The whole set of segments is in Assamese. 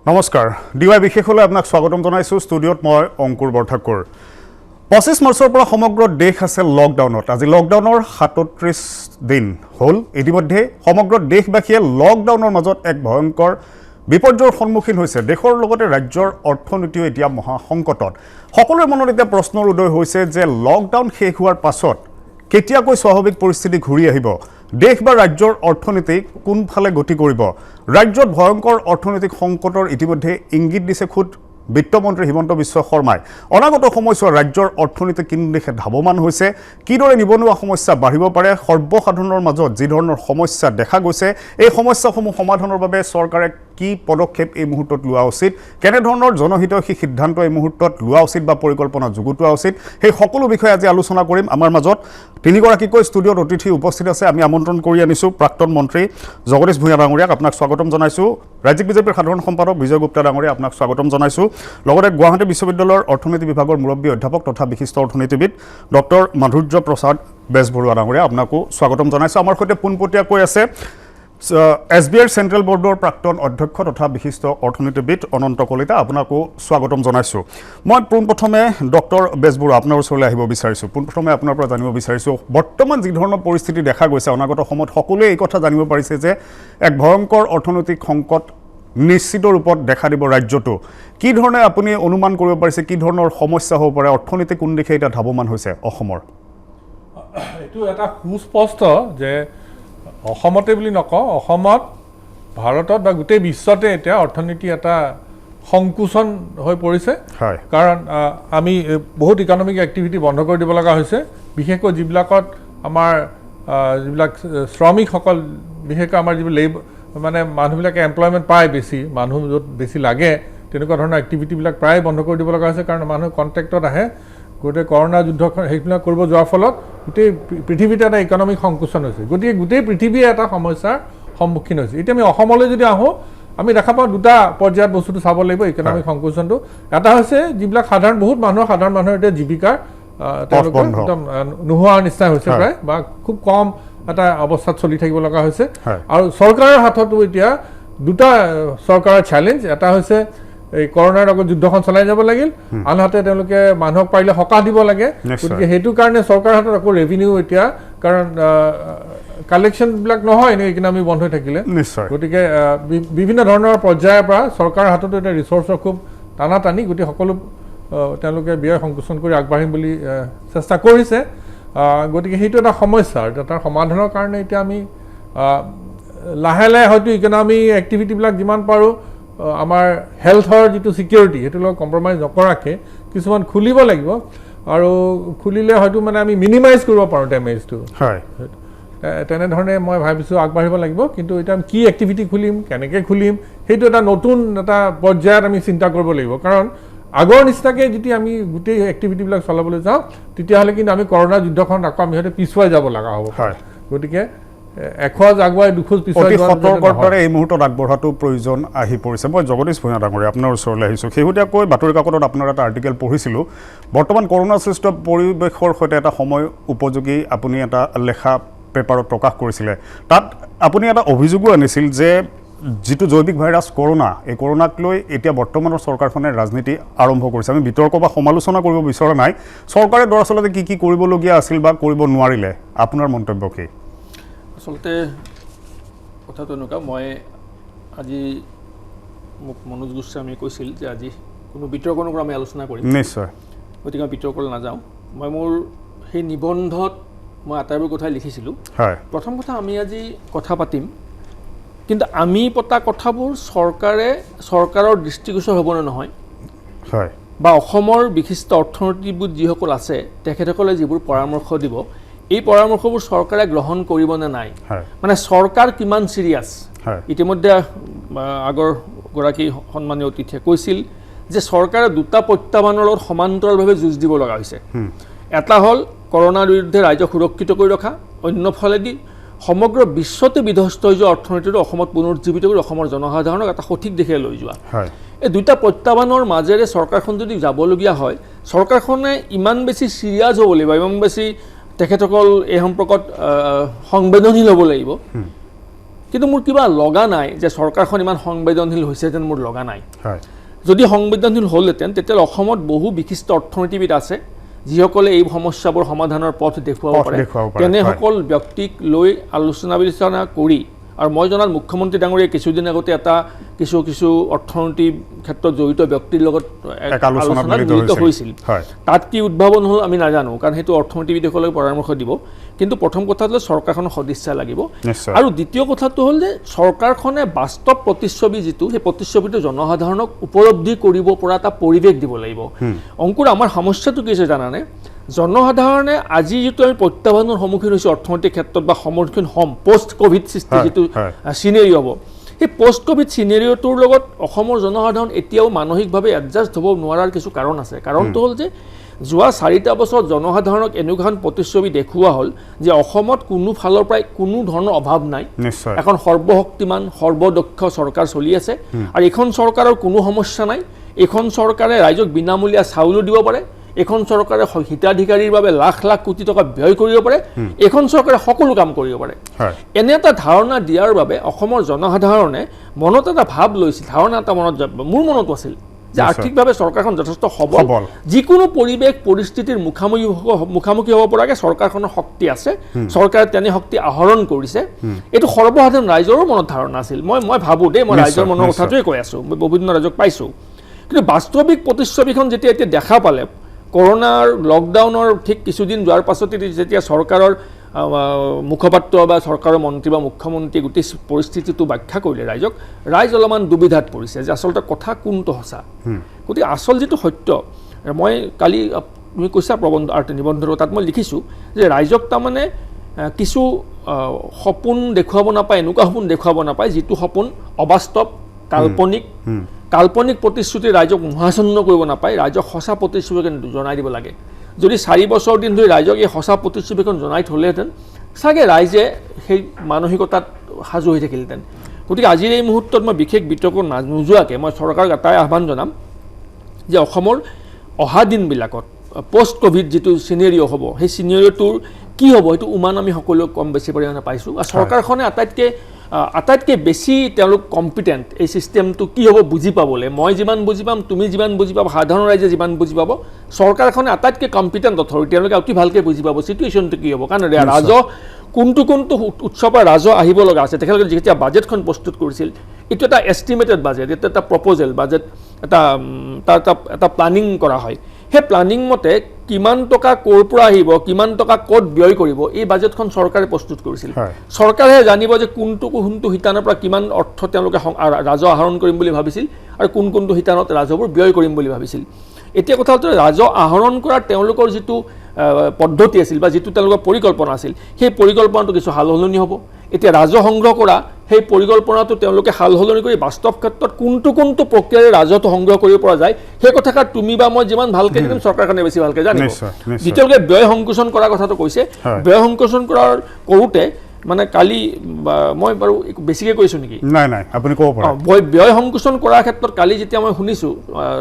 নমস্কাৰ ডিৱাই বিশেষলৈ আপোনাক স্বাগতম জনাইছো ষ্টুডিঅ'ত মই অংকুৰ বৰঠাকুৰ 25 মাৰ্চৰ পৰা সমগ্ৰ দেশ আছে লকডাউনত আজি লকডাউনৰ 37 দিন হ'ল ইতিমধ্যে সমগ্ৰ দেশবাসীয়ে লকডাউনৰ মাজত এক ভয়ংকৰ বিপৰ্যয়ৰ সন্মুখীন হৈছে দেশৰ লগতে ৰাজ্যৰ অৰ্থনীতিও এতিয়া মহা সংকটত সকলোৰে মনত এতিয়া প্ৰশ্নৰ উদয় হৈছে যে লকডাউন শেষ হোৱাৰ পাছত কেতিয়াকৈ স্বাভাৱিক পৰিস্থিতি ঘূৰি আহিব দেশ বা ৰাজ্যৰ অৰ্থনীতি কোনফালে গতি কৰিব ৰাজ্যত ভয়ংকৰ অৰ্থনৈতিক সংকটৰ ইতিমধ্যে ইংগিত দিছে খুদ বিত্তমন্ত্ৰী হিমন্ত বিশ্ব শৰ্মাই অনাগত সময়ছোৱা ৰাজ্যৰ অৰ্থনীতি কিন দিশে ধাৱমান হৈছে কিদৰে নিবনুৱা সমস্যা বাঢ়িব পাৰে সৰ্বসাধাৰণৰ মাজত যি ধৰণৰ সমস্যা দেখা গৈছে এই সমস্যাসমূহ সমাধানৰ বাবে চৰকাৰে কি পদক্ষেপ এই মুহূৰ্তত লোৱা উচিত কেনে ধৰণৰ জনহিতৈষী সিদ্ধান্ত এই মুহূৰ্তত লোৱা উচিত বা পৰিকল্পনা যুগুতোৱা উচিত সেই সকলো বিষয়ে আজি আলোচনা কৰিম আমাৰ মাজত তিনিগৰাকীকৈ ষ্টুডিঅ'ত অতিথি উপস্থিত আছে আমি আমন্ত্ৰণ কৰি আনিছো প্ৰাক্তন মন্ত্ৰী জগদীশ ভূঞা ডাঙৰীয়াক আপোনাক স্বাগতম জনাইছো ৰাজ্যিক বিজেপিৰ সাধাৰণ সম্পাদক বিজয় গুপ্তা ডাঙৰীয়া আপোনাক স্বাগতম জনাইছো লগতে গুৱাহাটী বিশ্ববিদ্যালয়ৰ অৰ্থনীতি বিভাগৰ মুৰব্বী অধ্যাপক তথা বিশিষ্ট অৰ্থনীতিবিদ ডক্টৰ মাধুৰ্য প্ৰসাদ বেজবৰুৱা ডাঙৰীয়া আপোনাকো স্বাগতম জনাইছো আমাৰ সৈতে পোনপটীয়াকৈ আছে SBIৰ চেন্ট্ৰেল বৰ্ডৰ প্ৰাক্তন অধ্যক্ষ তথা বিশিষ্ট অৰ্থনীতিবিদ অনন্ত কলিতা আপোনাকো স্বাগতম জনাইছো মই পোনপ্ৰথমে ডক্টৰ বেজবৰুৱা আপোনাৰ ওচৰলৈ আহিব বিচাৰিছো পোনপ্ৰথমে আপোনাৰ পৰা জানিব বিচাৰিছো বৰ্তমান যি ধৰণৰ পৰিস্থিতি দেখা গৈছে অনাগত সময়ত সকলোৱে এই কথা জানিব পাৰিছে যে এক ভয়ংকৰ অৰ্থনৈতিক সংকট নিশ্চিত ৰূপত দেখা দিব ৰাজ্যটো কি ধৰণে আপুনি অনুমান কৰিব পাৰিছে কি ধৰণৰ সমস্যা হ'ব পাৰে অৰ্থনীতি কোন দিশে এটা ধাৱমান হৈছে অসমৰ এইটো এটা সুস্পষ্ট যে অসমতে বুলি নকওঁ অসমত ভাৰতত বা গোটেই বিশ্বতে এতিয়া অৰ্থনীতি এটা সংকুচন হৈ পৰিছে কাৰণ আমি বহুত ইকনমিক এক্টিভিটি বন্ধ কৰি দিব লগা হৈছে বিশেষকৈ যিবিলাকত আমাৰ যিবিলাক শ্ৰমিকসকল বিশেষকৈ আমাৰ যিবোৰ লেব মানে মানুহবিলাকে এমপ্লয়মেণ্ট পায় বেছি মানুহ য'ত বেছি লাগে তেনেকুৱা ধৰণৰ এক্টিভিটিবিলাক প্ৰায় বন্ধ কৰি দিব লগা হৈছে কাৰণ মানুহ কণ্টেক্টত আহে গোটেই কৰোণা যুদ্ধখন সেইবিলাক কৰিব যোৱাৰ ফলত গোটেই পৃথিৱীতে এটা ইকনমিক সংকুচন হৈছে গতিকে গোটেই পৃথিৱীয়ে এটা সমস্যাৰ সন্মুখীন হৈছে এতিয়া আমি অসমলৈ যদি আহোঁ আমি দেখা পাওঁ দুটা পৰ্যায়ত বস্তুটো চাব লাগিব ইকনমিক সংকুচনটো এটা হৈছে যিবিলাক বহুত সাধাৰণ মানুহৰ এতিয়া জীৱিকাৰ তেওঁলোকৰ একদম নোহোৱাৰ নিচিনা হৈছে প্ৰায় বা খুব কম এটা অৱস্থাত চলি থাকিব লগা হৈছে আৰু চৰকাৰৰ হাততো এতিয়া দুটা চৰকাৰৰ চেলেঞ্জ এটা হৈছে এই কৰোণাৰ লগত যুদ্ধখন চলাই যাব লাগিল আনহাতে তেওঁলোকে মানুহক পাৰিলে সকাহ দিব লাগে গতিকে সেইটো কাৰণে চৰকাৰৰ হাতত আকৌ ৰেভিনিউ এতিয়া কাৰণ কালেকশ্যনবিলাক নহয় এনেকৈ ইকনমি বন্ধ হৈ থাকিলে গতিকে বিভিন্ন ধৰণৰ পৰ্যায়ৰ পৰা চৰকাৰৰ হাততো এতিয়া ৰিচৰ্চৰ খুব টানাটানি গতিকে সকলো তেওঁলোকে ব্যয় সংকোচন কৰি আগবাঢ়িম বুলি চেষ্টা কৰিছে গতিকে সেইটো এটা সমস্যা তাৰ সমাধানৰ কাৰণে এতিয়া আমি লাহে লাহে হয়তো ইকনমি এক্টিভিটিবিলাক যিমান পাৰোঁ আমাৰ হেল্থৰ যিটো ছিকিউৰিটি সেইটো লগত কম্প্ৰমাইজ নকৰাকৈ কিছুমান খুলিব লাগিব আৰু খুলিলে হয়তো মানে আমি মিনিমাইজ কৰিব পাৰোঁ ডেমেজটো হয় তেনেধৰণে মই ভাবিছোঁ আগবাঢ়িব লাগিব কিন্তু এতিয়া আমি কি এক্টিভিটি খুলিম কেনেকৈ খুলিম সেইটো এটা নতুন এটা পৰ্যায়ত আমি চিন্তা কৰিব লাগিব কাৰণ আগৰ নিচিনাকৈ যদি আমি গোটেই এক্টিভিটিবিলাক চলাবলৈ যাওঁ তেতিয়াহ'লে কিন্তু আমি কৰোণা যুদ্ধখন আকৌ আমি হয়তো পিছুৱাই যাব লগা হ'ব গতিকে এখোজ আগুৱাই দুখোজ পিছুৱাই সতৰ্কতাৰে এই মুহূৰ্তত আগবঢ়াটো প্ৰয়োজন আহি পৰিছে মই জগদীশ ভূঞা ডাঙৰীয়া আপোনাৰ ওচৰলৈ আহিছোঁ শেহতীয়াকৈ বাতৰি কাকতত আপোনাৰ এটা আৰ্টিকেল পঢ়িছিলোঁ বৰ্তমান কৰোণা সৃষ্ট পৰিৱেশৰ সৈতে এটা সময় উপযোগী আপুনি এটা লেখা পেপাৰত প্ৰকাশ কৰিছিলে তাত আপুনি এটা অভিযোগো আনিছিল যে যিটো জৈৱিক ভাইৰাছ কৰোণা এই কৰোণাক লৈ এতিয়া বৰ্তমানৰ চৰকাৰখনে ৰাজনীতি আৰম্ভ কৰিছে আমি বিতৰ্ক বা সমালোচনা কৰিব বিচৰা নাই চৰকাৰে দৰাচলতে কি কৰিবলগীয়া আছিল বা কৰিব নোৱাৰিলে আপোনাৰ মন্তব্য কি আচলতে কথাটো এনেকুৱা মই আজি মোক মনোজ গোস্বামীয়ে কৈছিল যে আজি কোনো বিতৰ্কৰ ওপৰত আমি আলোচনা কৰিম নিশ্চয় গতিকে মই বিতৰ্কলৈ নাযাওঁ মই মোৰ সেই নিবন্ধত মই আটাইবোৰ কথাই লিখিছিলোঁ প্ৰথম কথা আমি আজি কথা পাতিম কিন্তু আমি পতা কথাবোৰ চৰকাৰৰ দৃষ্টিগোচৰ হ'বনে নহয় বা অসমৰ বিশিষ্ট অৰ্থনীতিবিদ যিসকল আছে তেখেতসকলে যিবোৰ পৰামৰ্শ দিব এই পৰামৰ্শবোৰ চৰকাৰে গ্ৰহণ কৰিবনে নাই মানে চৰকাৰ কিমান চিৰিয়াছ ইতিমধ্যে আগৰ গৰাকী সন্মানীয় অতিথিয়ে কৈছিল যে চৰকাৰে দুটা প্ৰত্যাহ্বানৰ লগত সমান্তৰালভাৱে যুঁজ দিব লগা হৈছে এটা হ'ল কৰোণাৰ বিৰুদ্ধে ৰাইজক সুৰক্ষিত কৰি ৰখা অন্য ফালেদি সমগ্ৰ বিশ্বতে বিধ্বস্ত হৈ যোৱা অৰ্থনীতিটো অসমত পুনৰুজ্জীৱিত কৰি অসমৰ জনসাধাৰণক এটা সঠিক দিশে লৈ যোৱা এই দুটা প্ৰত্যাহ্বানৰ মাজেৰে চৰকাৰখন যদি যাবলগীয়া হয় চৰকাৰখনে ইমান বেছি চিৰিয়াছ হ'ব লাগিব ইমান বেছি তেখেতসকল এই সম্পৰ্কত সংবেদনশীল হ'ব লাগিব কিন্তু মোৰ কিবা লগা নাই যে চৰকাৰখন ইমান সংবেদনশীল হৈছে যেন মোৰ লগা নাই। যদি সংবেদনশীল হ'লহেঁতেন তেতিয়াহ'লে অসমত বহু বিশিষ্ট অৰ্থনীতিবিদ আছে যিসকলে এই সমস্যাবোৰ সমাধানৰ পথ দেখুৱাব পাৰে। তেনেসকল ব্যক্তিক লৈ আলোচনা বিলোচনা কৰি, আৰু মই জনাত মুখ্যমন্ত্ৰী ডাঙৰীয়াই কিছুদিন আগতে এটা কিছু অৰ্থনীতিৰ ক্ষেত্ৰত জড়িত ব্যক্তিৰ লগত আলোচনাত মিলিত হৈছিল। তাত কি উদ্ভাৱন হ'ল আমি নাজানো, কাৰণ সেইটো অৰ্থনীতিবিদসকলে পৰামৰ্শ দিব। কিন্তু প্ৰথম কথা হ'ল চৰকাৰখনৰ সদিচ্ছা লাগিব, আৰু দ্বিতীয় কথাটো হ'ল যে চৰকাৰখনে বাস্তৱ প্ৰতিচ্ছবি যিটো, সেই প্ৰতিচ্ছবিটো জনসাধাৰণক উপলব্ধি কৰিব পৰা এটা পৰিৱেশ দিব লাগিব। অংকুৰ, আমাৰ সমস্যাটো কি হৈছে জানানে? জনসাধাৰণে আজি যিটো আমি প্ৰত্যাহ্বানৰ সন্মুখীন হৈছোঁ অৰ্থনৈতিক ক্ষেত্ৰত বা সন্মুখীন হ'ম পষ্ট ক'ভিড সৃষ্টি যিটো চিনেৰিঅ' হ'ব, সেই পষ্ট ক'ভিড চিনেৰিঅ'টোৰ লগত অসমৰ জনসাধাৰণ এতিয়াও মানসিকভাৱে এডজাষ্ট হ'ব নোৱাৰাৰ কিছু কাৰণ আছে। কাৰণটো হ'ল যে যোৱা 4টা বছৰত জনসাধাৰণক এনেকুৱা এখন প্ৰতিচ্ছবি দেখুওৱা হ'ল যে অসমত কোনো ফালৰ পৰাই কোনো ধৰণৰ অভাৱ নাই, এখন সৰ্বশক্তিমান সৰ্বদক্ষ চৰকাৰ চলি আছে, আৰু এইখন চৰকাৰৰ কোনো সমস্যা নাই। এইখন চৰকাৰে ৰাইজক বিনামূলীয়া চাউলো দিব পাৰে, এখন চৰকাৰে হিতাধিকাৰীৰ বাবে লাখ লাখ কোটি টকা ব্যয় কৰিব পাৰে, এখন চৰকাৰে সকলো কাম কৰিব পাৰে। এনে এটা ধাৰণা দিয়াৰ বাবে অসমৰ জনসাধাৰণে মনত এটা ভাৱ লৈছিল, ধাৰণা এটা মোৰ মনতো আছিল যে আৰ্থিকভাৱে চৰকাৰখন যথেষ্ট সবল, যিকোনো পৰিৱেশ পৰিস্থিতিৰ মুখামুখি হ'ব পৰাকৈ চৰকাৰখনৰ শক্তি আছে, চৰকাৰে তেনে শক্তি আহৰণ কৰিছে। এইটো সৰ্বসাধাৰণ ৰাইজৰো মনত ধাৰণা আছিল। মই ভাবোঁ দেই, মই ৰাইজৰ মনৰ কথাটোৱে কৈ আছোঁ, মই বিভিন্ন ৰাইজক পাইছোঁ। কিন্তু বাস্তৱিক প্ৰতিচ্ছবিখন যেতিয়া এতিয়া দেখা পালে, কৰোনাৰ লকডাউনৰ ঠিক কিছুদিন যোৱাৰ পাছতে যেতিয়া চৰকাৰৰ মুখপাত্ৰ বা চৰকাৰৰ মন্ত্ৰী বা মুখ্যমন্ত্ৰীয়ে গোটেই পৰিস্থিতিটো ব্যাখ্যা কৰিলে ৰাইজ অলপমান দুবিধাত পৰিছে যে আচলতে কথা কোনটো সঁচা। গতিকে আচল যিটো সত্য, মই কালি তুমি কৈছা প্ৰবন্ধ আৰু নিবন্ধটো, তাত মই লিখিছোঁ যে ৰাইজক তাৰমানে কিছু সপোন দেখুৱাব নাপায়, এনেকুৱা সপোন দেখুৱাব নাপায় যিটো সপোন অবাস্তৱ, কাল্পনিক প্ৰতিশ্ৰুতি ৰাইজক মোহাচ্ছন্ন কৰিব নাপায়, ৰাইজক সঁচা প্ৰতিশ্ৰুতিখন জনাই দিব লাগে। যদি 4 বছৰ দিন ধৰি ৰাইজক এই সঁচা প্ৰতিশ্ৰুতিখন জনাই থ'লেহেঁতেন, চাগে ৰাইজে সেই মানসিকতাত সাজু হৈ থাকিলহেঁতেন। গতিকে আজিৰ এই মুহূৰ্তত মই বিশেষ বিতৰ্ক নোযোৱাকৈ মই চৰকাৰক এটাই আহ্বান জনাম যে অসমৰ অহা দিনবিলাকত পষ্ট ক'ভিড যিটো চিনেৰিঅ' হ'ব, সেই চিনেৰিঅ'টোৰ কি হ'ব সেইটো উমান আমি সকলোৱে কম বেছি পৰিমাণে পাইছোঁ, আৰু চৰকাৰখনে আটাইতকৈ বেছি তেওঁলোক কম্পিটেণ্ট এই চিষ্টেমটো কি হ'ব বুজি পাবলৈ। মই যিমান বুজি পাম, তুমি যিমান বুজি পাব, সাধাৰণ ৰাইজে যিমান বুজি পাব, চৰকাৰখনে আটাইতকৈ কম্পিটেণ্ট অথৰিটি, তেওঁলোকে অতি ভালকৈ বুজি পাব চিটুৱেশ্যনটো কি হ'ব। কাৰণ ৰাজহ কোনটো উৎসৰ পৰা ৰাজহ আহিব লগা আছে, তেখেতলোকে যেতিয়া বাজেটখন প্ৰস্তুত কৰিছিল, এইটো এটা এষ্টিমেটেড বাজেট, এইটো এটা প্ৰপ'জেল বাজেট, এটা প্লানিং কৰা হয়। সেই প্লানিং মতে কিমান টকা ক'ৰ পৰা আহিব, কিমান টকা ক'ত ব্যয় কৰিব, এই বাজেটখন চৰকাৰে প্ৰস্তুত কৰিছিল। চৰকাৰে জানিব যে কোনটো শিতানৰ পৰা কিমান অৰ্থ তেওঁলোকে ৰাজহ আহৰণ কৰিম বুলি ভাবিছিল, আৰু কোনটো শিতানত ৰাজহবোৰ ব্যয় কৰিম বুলি ভাবিছিল। এতিয়া কথা হ'ল ৰাজহ আহৰণ কৰাৰ তেওঁলোকৰ যিটো পদ্ধতি আছিল বা যিটো তেওঁলোকৰ পৰিকল্পনা আছিল, সেই পৰিকল্পনাটো কিছু সাল সলনি হ'ব। এতিয়া ৰাজহ সংগ্ৰহ কৰা সেই পৰিকল্পনাটো তেওঁলোকে সাল সলনি কৰি বাস্তৱ ক্ষেত্ৰত কোনটো প্ৰক্ৰিয়াৰে ৰাজহটো সংগ্ৰহ কৰিব পৰা যায়, সেই কথাষাৰ তুমি বা মই যিমান ভালকৈ জানিম, চৰকাৰখনে বেছি ভালকৈ জানিব। যেতিয়ালৈকে ব্যয় সংকোচন কৰাৰ কথাটো কৈছে, ব্যয় সংকোচন কৰোঁতে মানে কালি মই বাৰু বেছিকৈ কৈছোঁ নেকি? নাই, আপুনি ক'ব পাৰে। ব্যয় সংকোচন কৰাৰ ক্ষেত্ৰত কালি যেতিয়া মই শুনিছোঁ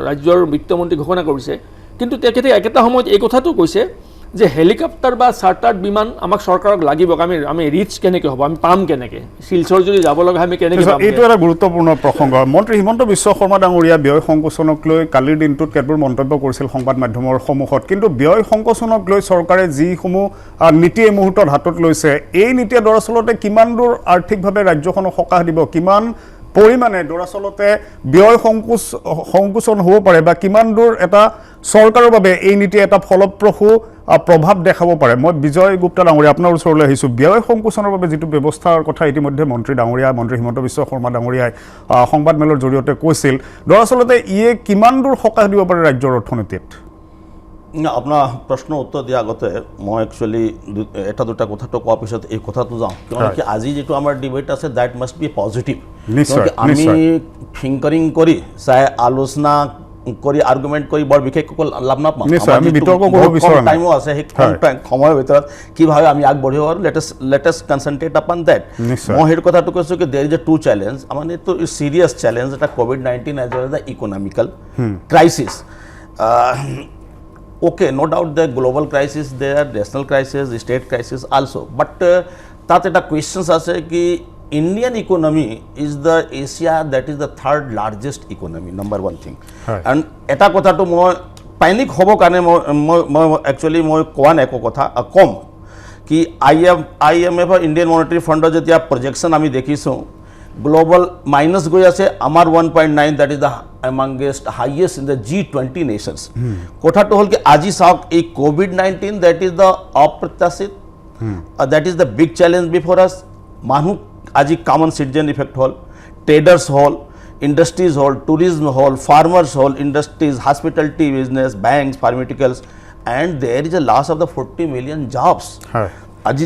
ৰাজ্যৰ বিত্তমন্ত্ৰী ঘোষণা কৰিছে, কিন্তু তেখেতে একেটা সময়ত এই কথাটো কৈছে যে হেলিকপ্টাৰ বা চাৰ্টাৰ্ড বিমান আমাক চৰকাৰক লাগিব, আমি ৰিচ কেনেকৈ হ'ব, আমি পাম কেনেকৈ, শিলচৰ যদি যাব লগা আমি কেনেকৈ পাম? এইটো এটা গুৰুত্বপূৰ্ণ প্ৰসংগ। মন্ত্ৰী হিমন্ত বিশ্ব শৰ্মা ডাঙৰীয়া ব্যয় সংকোচনক লৈ কালিৰ দিনটোত কেতবোৰ মন্তব্য কৰিছিল সংবাদ মাধ্যমৰ সন্মুখত, কিন্তু ব্যয় সংকোচনক লৈ চৰকাৰে যিসমূহ নীতি এই মুহূৰ্তত হাতত লৈছে, এই নীতিয়ে দৰাচলতে কিমান দূৰ আৰ্থিকভাৱে ৰাজ্যখনক সকাহ দিব, কিমান পৰিমাণে দৰাচলতে ব্যয় সংকোচন হ'ব পাৰে, বা কিমান দূৰ এটা চৰকাৰৰ বাবে এই নীতিয়ে এটা ফলপ্ৰসূ প্ৰভাৱ দেখাব পাৰে। মই বিজয় গুপ্তা ডাঙৰীয়া আপোনাৰ ওচৰলৈ আহিছোঁ। ব্যয় সংকোচনৰ বাবে যিটো ব্যৱস্থাৰ কথা ইতিমধ্যে মন্ত্ৰী হিমন্ত বিশ্ব শৰ্মা ডাঙৰীয়াই সংবাদমেলৰ জৰিয়তে কৈছিল, দৰাচলতে ইয়ে কিমান দূৰ সকাহ দিব পাৰে ৰাজ্যৰ অৰ্থনীতিত? আপোনাৰ প্ৰশ্নৰ উত্তৰ দিয়াৰ আগতে মই একচুৱেলি এটা দুটা কথাটো কোৱাৰ পিছত এই কথাটো যাওঁ, কিয়নো আজি যিটো আমাৰ ডিবেট আছে দ্যাট মাষ্ট বি পজিটিভ। আমি ফিংকাৰিং কৰি চাই আলোচনা কৰি আৰ্গুমেণ্ট কৰি বৰ বিশেষ লাভ নাপাওঁ। টাইমো আছে, সেই সময়ৰ ভিতৰত কিভাৱে আমি আগবাঢ়িব পাৰোঁ, লেটেষ্ট কনচেনট্ৰেট আপন দেট। মই সেইটো কথাটো কৈছোঁ কি দেৰ ইজ এ টু চেলেঞ্জ, মানে এইটো চিৰিয়াছ চেলেঞ্জ, এটা COVID-19 as well as the economical crisis. Okay, no doubt the global crisis there, national crisis, state crisis also. But তাত এটা কুৱেশ্যনছ আছে কি Indian economy is the Asia that is the third largest economy, number one thing. And এটা কথাটো মই পাইনিক হ'ব কাৰণে মই একচুৱেলি মই কোৱা নাই একো কথা কম কি IMF আৰু ইণ্ডিয়ান মনিটাৰী ফাণ্ডৰ যেতিয়া প্ৰজেকশ্যন আমি দেখিছোঁ গ্লোবাল মাইনাছ গৈ আছে আমাৰ 1.9 that is the amongst highest in the G20 nations. কথাটো হ'ল কি আজি চাওক এই COVID-19 that is the অপ্ৰত্যাশিত that is the big challenge before us. মানুহ আজি কমন সিটিজেন ইফেক্ট হ'ল, ট্ৰেডাৰ্ছ হ'ল, ইণ্ডাষ্ট্ৰিজ হ'ল, টুৰিজম হ'ল, ফাৰ্মাৰ্ছ হ'ল, industries, hospitality business, banks, pharmaceuticals, and there is a loss of the 40 million jobs. আজি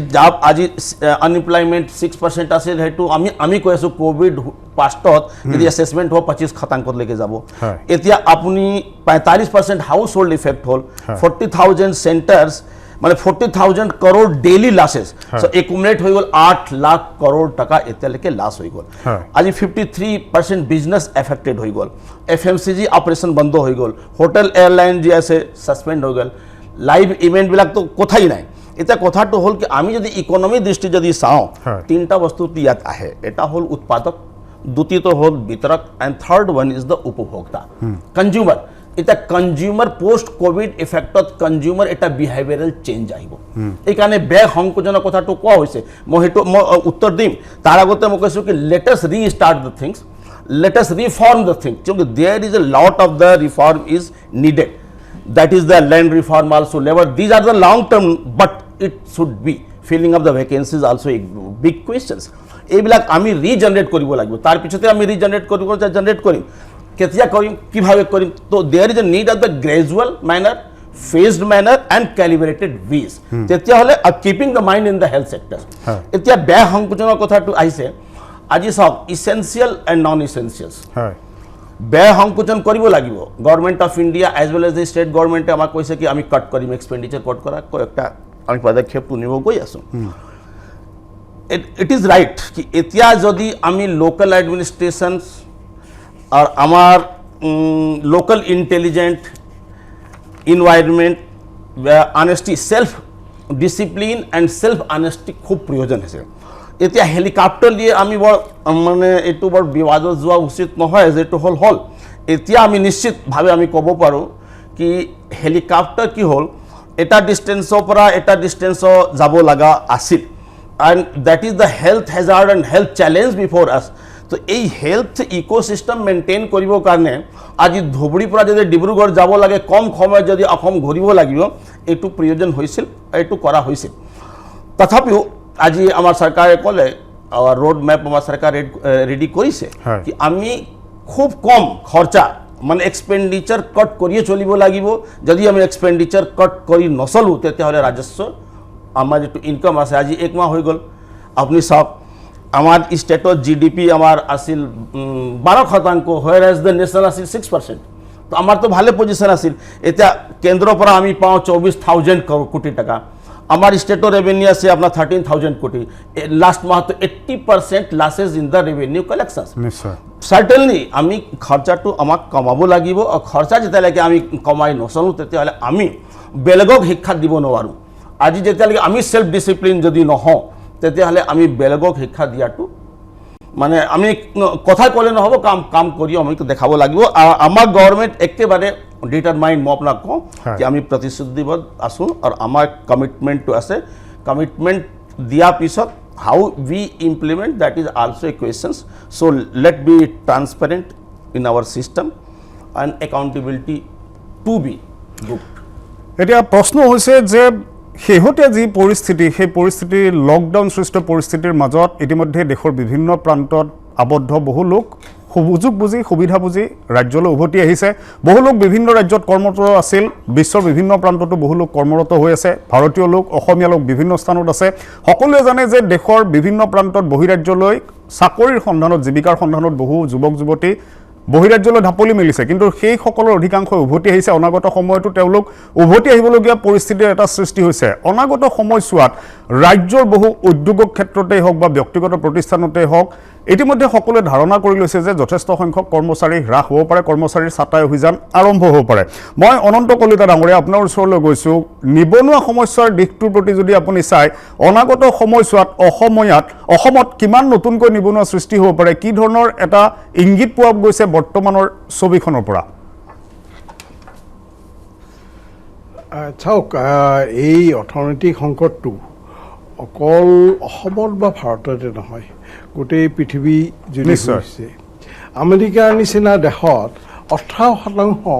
আনএমপ্লয়মেণ্ট 6% আছিল, সেইটো আমি কৈ আছোঁ কোভিড পাষ্টত যদি এছেছমেণ্ট হ'ব 25% যাব। এতিয়া আপুনি 45% হাউচ হোল্ড ইফেক্ট হ'ল, 40,000 চেণ্টাৰ্ছ মানে 40,000 crore ডেইলি লাছেছ, সো একুমুলেট হৈ গ'ল 8 লাখ crore টকা এতিয়ালৈকে লাছ হৈ গ'ল। আজি 53% বিজনেছ এফেক্টেড হৈ গ'ল, FMCG অপাৰেশ্যন বন্ধ হৈ গ'ল, হোটেল এয়াৰলাইন যি আছে ছাছপেণ্ড হৈ গ'ল, লাইভ ইভেণ্টবিলাকতো কথাই নাই। এতিয়া কথাটো হ'ল কি আমি যদি ইকনমিক দৃষ্টি যদি চাওঁ তিনিটা বস্তু ইয়াত আহে, এটা হ'ল উৎপাদক, দ্বিতীয়টো হ'ল বিতৰক, and third one is the উপভোক্তা কনজিউমাৰ। এতিয়া কনজিউমাৰ পোষ্ট কোভিড ইফেক্টত কনজিউমাৰ এটা বিহেভিয়াৰেল চেঞ্জ আহিব, এইকাৰণে বেয়া সংকোচনৰ কথাটো কোৱা হৈছে। মই সেইটো মই উত্তৰ দিম, তাৰ আগতে মই কৈছোঁ কি latest restart the things, latest reform the things, কিয়কি there is a lot of the reform is needed. That is the land reform also, labor, these are the long term, but it should be filling up the vacancies also a big questions. এইবিলাক আমি রিজেনারেট কৰিব লাগিব, তাৰ পিছতে আমি ৰিজেনাৰেট কৰিব জেনাৰেট কৰিম, কেতিয়া কৰিম, কিভাবে কৰিম। তো there is a need of the gradual manner, phased manner and calibrated ways, তেতিয়াহ'লে keeping the mind in the health sector. এতিয়া বেয়া সংকোচনৰ কথাটো আহিছে, আজি চাওক ইসেনশিয়াল এণ্ড নন ইসেনশিয়ালছ বেয়া সংকোচন কৰিব লাগিব। Government of India as well as the state গভৰ্ণমেণ্টে আমাক কৈছে কি আমি কাট কৰিম, এক্সপেণ্ডিচাৰ কাট কৰা একটা আমি পদক্ষেপটো নিব গৈ আছোঁ। ইট ইজ ৰাইট কি এতিয়া যদি আমি লোকেল এডমিনিষ্ট্ৰেশ্যনছ আৰু আমাৰ local intelligent environment, honesty, self discipline and self honesty খুব প্ৰয়োজন হৈছে। এতিয়া হেলিকপ্টাৰ দিয়ে আমি বৰ মানে এইটো বৰ বিবাদত যোৱা উচিত নহয়, যিটো হ'ল এতিয়া আমি নিশ্চিতভাৱে আমি ক'ব পাৰোঁ কি হেলিকপ্টাৰ কি হ'ল এটা ডিষ্টেঞ্চৰ পৰা এটা ডিষ্টেঞ্চৰ যাব লগা আছিল, and that is the health hazard and health challenge before আছ। তো এই হেল্থ ইক'চিষ্টেম মেইনটেইন কৰিবৰ কাৰণে আজি ধুবুৰীৰ পৰা যদি ডিব্ৰুগড় যাব লাগে, কম সময়ত যদি অসম ঘূৰিব লাগিব, এইটো প্ৰয়োজন হৈছিল, এইটো কৰা হৈছিল। তথাপিও আজি আমাৰ চৰকাৰে ক'লে ৰোড মেপ আমাৰ চৰকাৰে ৰেডি কৰিছে কি আমি খুব কম খৰচা মানে এক্সপেণ্ডিচাৰ কট কৰিয়ে চলিব লাগিব। যদি আমি এক্সপেণ্ডিচাৰ কট কৰি নচলোঁ তেতিয়াহ'লে ৰাজস্ব আমাৰ যিটো ইনকাম আছে, আজি 1 মাহ হৈ গ'ল, আপুনি চাওক আমাৰ ষ্টেটত GDP আমাৰ আছিল 12%, হোৱেৰ এজ দ্য নেশ্যনেল আছিল 6%। তো আমাৰতো ভালে পজিশ্যন আছিল। এতিয়া কেন্দ্ৰৰ পৰা আমি পাওঁ 24,000 কোটি টকা, আমাৰ স্টেটৰ রেভিনিউ আছে আপনার 13,000 কোটি। লাস্ট মাহত 80% losses in the revenue collections. Certainly আমি খরচাটো আমাক কমাব লাগিব, আর খরচা যেতিয়ালৈকে আমি কমাই নচলোঁ তেতিয়াহ'লে আমি বেলেগক শিক্ষা দিব নোৱাৰোঁ। আজি যেতিয়ালৈকে আমি সেল্ফ ডিসিপ্লিন যদি নহওঁ তেতিয়াহ'লে আমি বেলেগক শিক্ষা দিয়াটো মানে আমি কথা ক'লে নহ'ব, কাম কৰি আমি দেখাব লাগিব। আমাৰ গভৰ্ণমেণ্ট একেবাৰে ডিটাৰমাইণ্ড, মই আপোনাক কওঁ যে আমি প্ৰতিশ্ৰুতিবদ্ধ আছোঁ আৰু আমাৰ কমিটমেণ্টটো আছে। কমিটমেণ্ট দিয়াৰ পিছত how we implement that is also' a questions. So' let be transparent in our system and accountability to be good. এতিয়া প্ৰশ্ন হৈছে যে শেহতীয়া যি পৰিস্থিতি, সেই পৰিস্থিতি লকডাউন সৃষ্ট পৰিস্থিতিৰ মাজত ইতিমধ্যে দেশৰ বিভিন্ন প্ৰান্তত আবদ্ধ বহু লোক সুযোগ বুজি সুবিধা বুজি ৰাজ্যলৈ উভতি আহিছে। বহু লোক বিভিন্ন ৰাজ্যত কৰ্মৰত আছিল, বিশ্বৰ বিভিন্ন প্ৰান্ততো বহু লোক কৰ্মৰত হৈ আছে। ভাৰতীয় লোক, অসমীয়া লোক বিভিন্ন স্থানত আছে। সকলোৱে জানে যে দেশৰ বিভিন্ন প্ৰান্তত বহিৰাজ্যলৈ চাকৰিৰ সন্ধানত, জীৱিকাৰ সন্ধানত বহু যুৱক যুৱতী বহিৰাজ্যলৈ ঢাপলি মেলিছে, কিন্তু সেইসকলৰ অধিকাংশই উভতি আহিছে। অনাগত সময়তো তেওঁলোক উভতি আহিবলগীয়া পৰিস্থিতিৰ এটা সৃষ্টি হৈছে। অনাগত সময়ছোৱাত ৰাজ্যৰ বহু উদ্যোগৰ ক্ষেত্ৰতেই হওক বা ব্যক্তিগত প্ৰতিষ্ঠানতেই হওক ইতিমধ্যে সকলোৱে ধাৰণা কৰি লৈছে যে যথেষ্ট সংখ্যক কৰ্মচাৰী হ্ৰাস হ'ব পাৰে, কৰ্মচাৰীৰ ছাঁটাই অভিযান আৰম্ভ হ'ব পাৰে। মই অনন্ত কলিতা ডাঙৰীয়া আপোনাৰ ওচৰলৈ গৈছোঁ। নিবনুৱা সমস্যাৰ দিশটোৰ প্ৰতি যদি আপুনি চাই, অনাগত সময়ছোৱাত অসমত কিমান নতুনকৈ নিবনুৱা সৃষ্টি হ'ব পাৰে, কি ধৰণৰ এটা ইংগিত পোৱা গৈছে বৰ্তমানৰ ছবিখনৰ পৰা? চাওক, এই অৰ্থনৈতিক সংকটটো অকল অসমত বা ভাৰততে নহয়, গোটেই পৃথিৱী জুৰি হৈছে। আমেৰিকাৰ নিচিনা দেশত 18%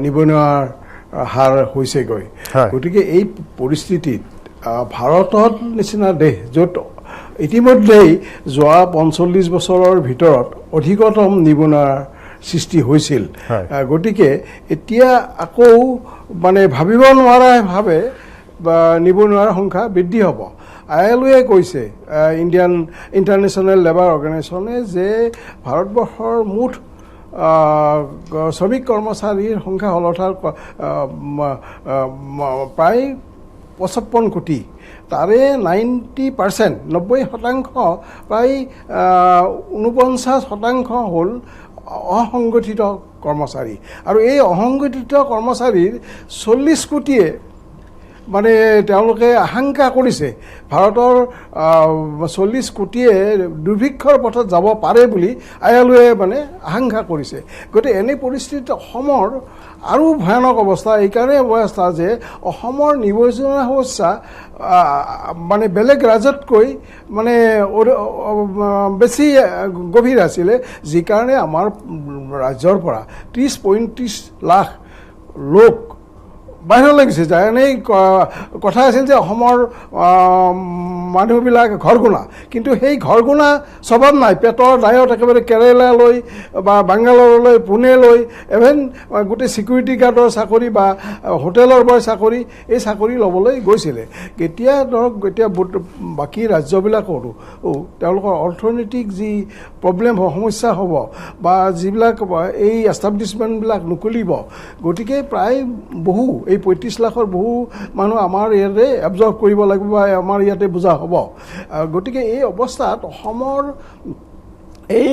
নিবনুৱাৰ হাৰ হৈছেগৈ। গতিকে এই পৰিস্থিতিত ভাৰতৰ নিচিনা দেশ, য'ত ইতিমধ্যেই যোৱা 45 বছৰৰ ভিতৰত অধিকতম নিবনুৱাৰ সৃষ্টি হৈছিল, গতিকে এতিয়া আকৌ মানে ভাবিব নোৱাৰাভাৱে নিবনুৱাৰ সংখ্যা বৃদ্ধি হ'ব। ILOয়ে কৈছে, ইণ্টাৰনেশ্যনেল লেবাৰ অৰ্গেনাইজেশ্যনে, যে ভাৰতবৰ্ষৰ মুঠ শ্ৰমিক কৰ্মচাৰীৰ সংখ্যা হ'ল প্ৰায় 55 কোটি। তাৰে 90%, 90%, প্ৰায় 49% হ'ল অসংগঠিত কৰ্মচাৰী। আৰু এই অসংগঠিত কৰ্মচাৰীৰ 40 কোটিয়ে মানে তেওঁলোকে আশংকা কৰিছে ভাৰতৰ 40 কোটিয়ে দুৰ্ভিক্ষৰ পথত যাব পাৰে বুলি ILOয়ে মানে আশংকা কৰিছে। গতিকে এনে পৰিস্থিতিত অসমৰ আৰু ভয়ানক অৱস্থা। এইকাৰণে অৱস্থা যে অসমৰ নিবনুৱা সমস্যা মানে বেলেগ ৰাজ্যতকৈ মানে বেছি গভীৰ আছিলে, যি কাৰণে আমাৰ ৰাজ্যৰ পৰা 30-35 লাখ লোক বাহিৰলৈ গৈছে। এনেই কথা আছিল যে অসমৰ মানুহবিলাক ঘৰগুনা, কিন্তু সেই ঘৰগুনা স্বভাৱ নাই। পেটৰ দায়ত একেবাৰে কেৰেলালৈ বা বাংগালোৰলৈ, পুনেলৈ, ইভেন গোটেই ছিকিউৰিটি গাৰ্ডৰ চাকৰি বা হোটেলৰ বয় চাকৰি, এই চাকৰি ল'বলৈ গৈছিলে। এতিয়া ধৰক, এতিয়া বাকী ৰাজ্যবিলাকৰো তেওঁলোকৰ অৰ্থনৈতিক যি প্ৰব্লেম হ'ব, সমস্যা হ'ব, বা যিবিলাক এই এষ্টাব্লিছমেণ্টবিলাক নুকুলিব, গতিকে প্ৰায় বহু এই 35 লাখৰ বহু মানুহ আমাৰ ইয়াতে এবজৰ্ভ কৰিব লাগিব বা আমাৰ ইয়াতে বুজা হ'ব। গতিকে এই অৱস্থাত অসমৰ এই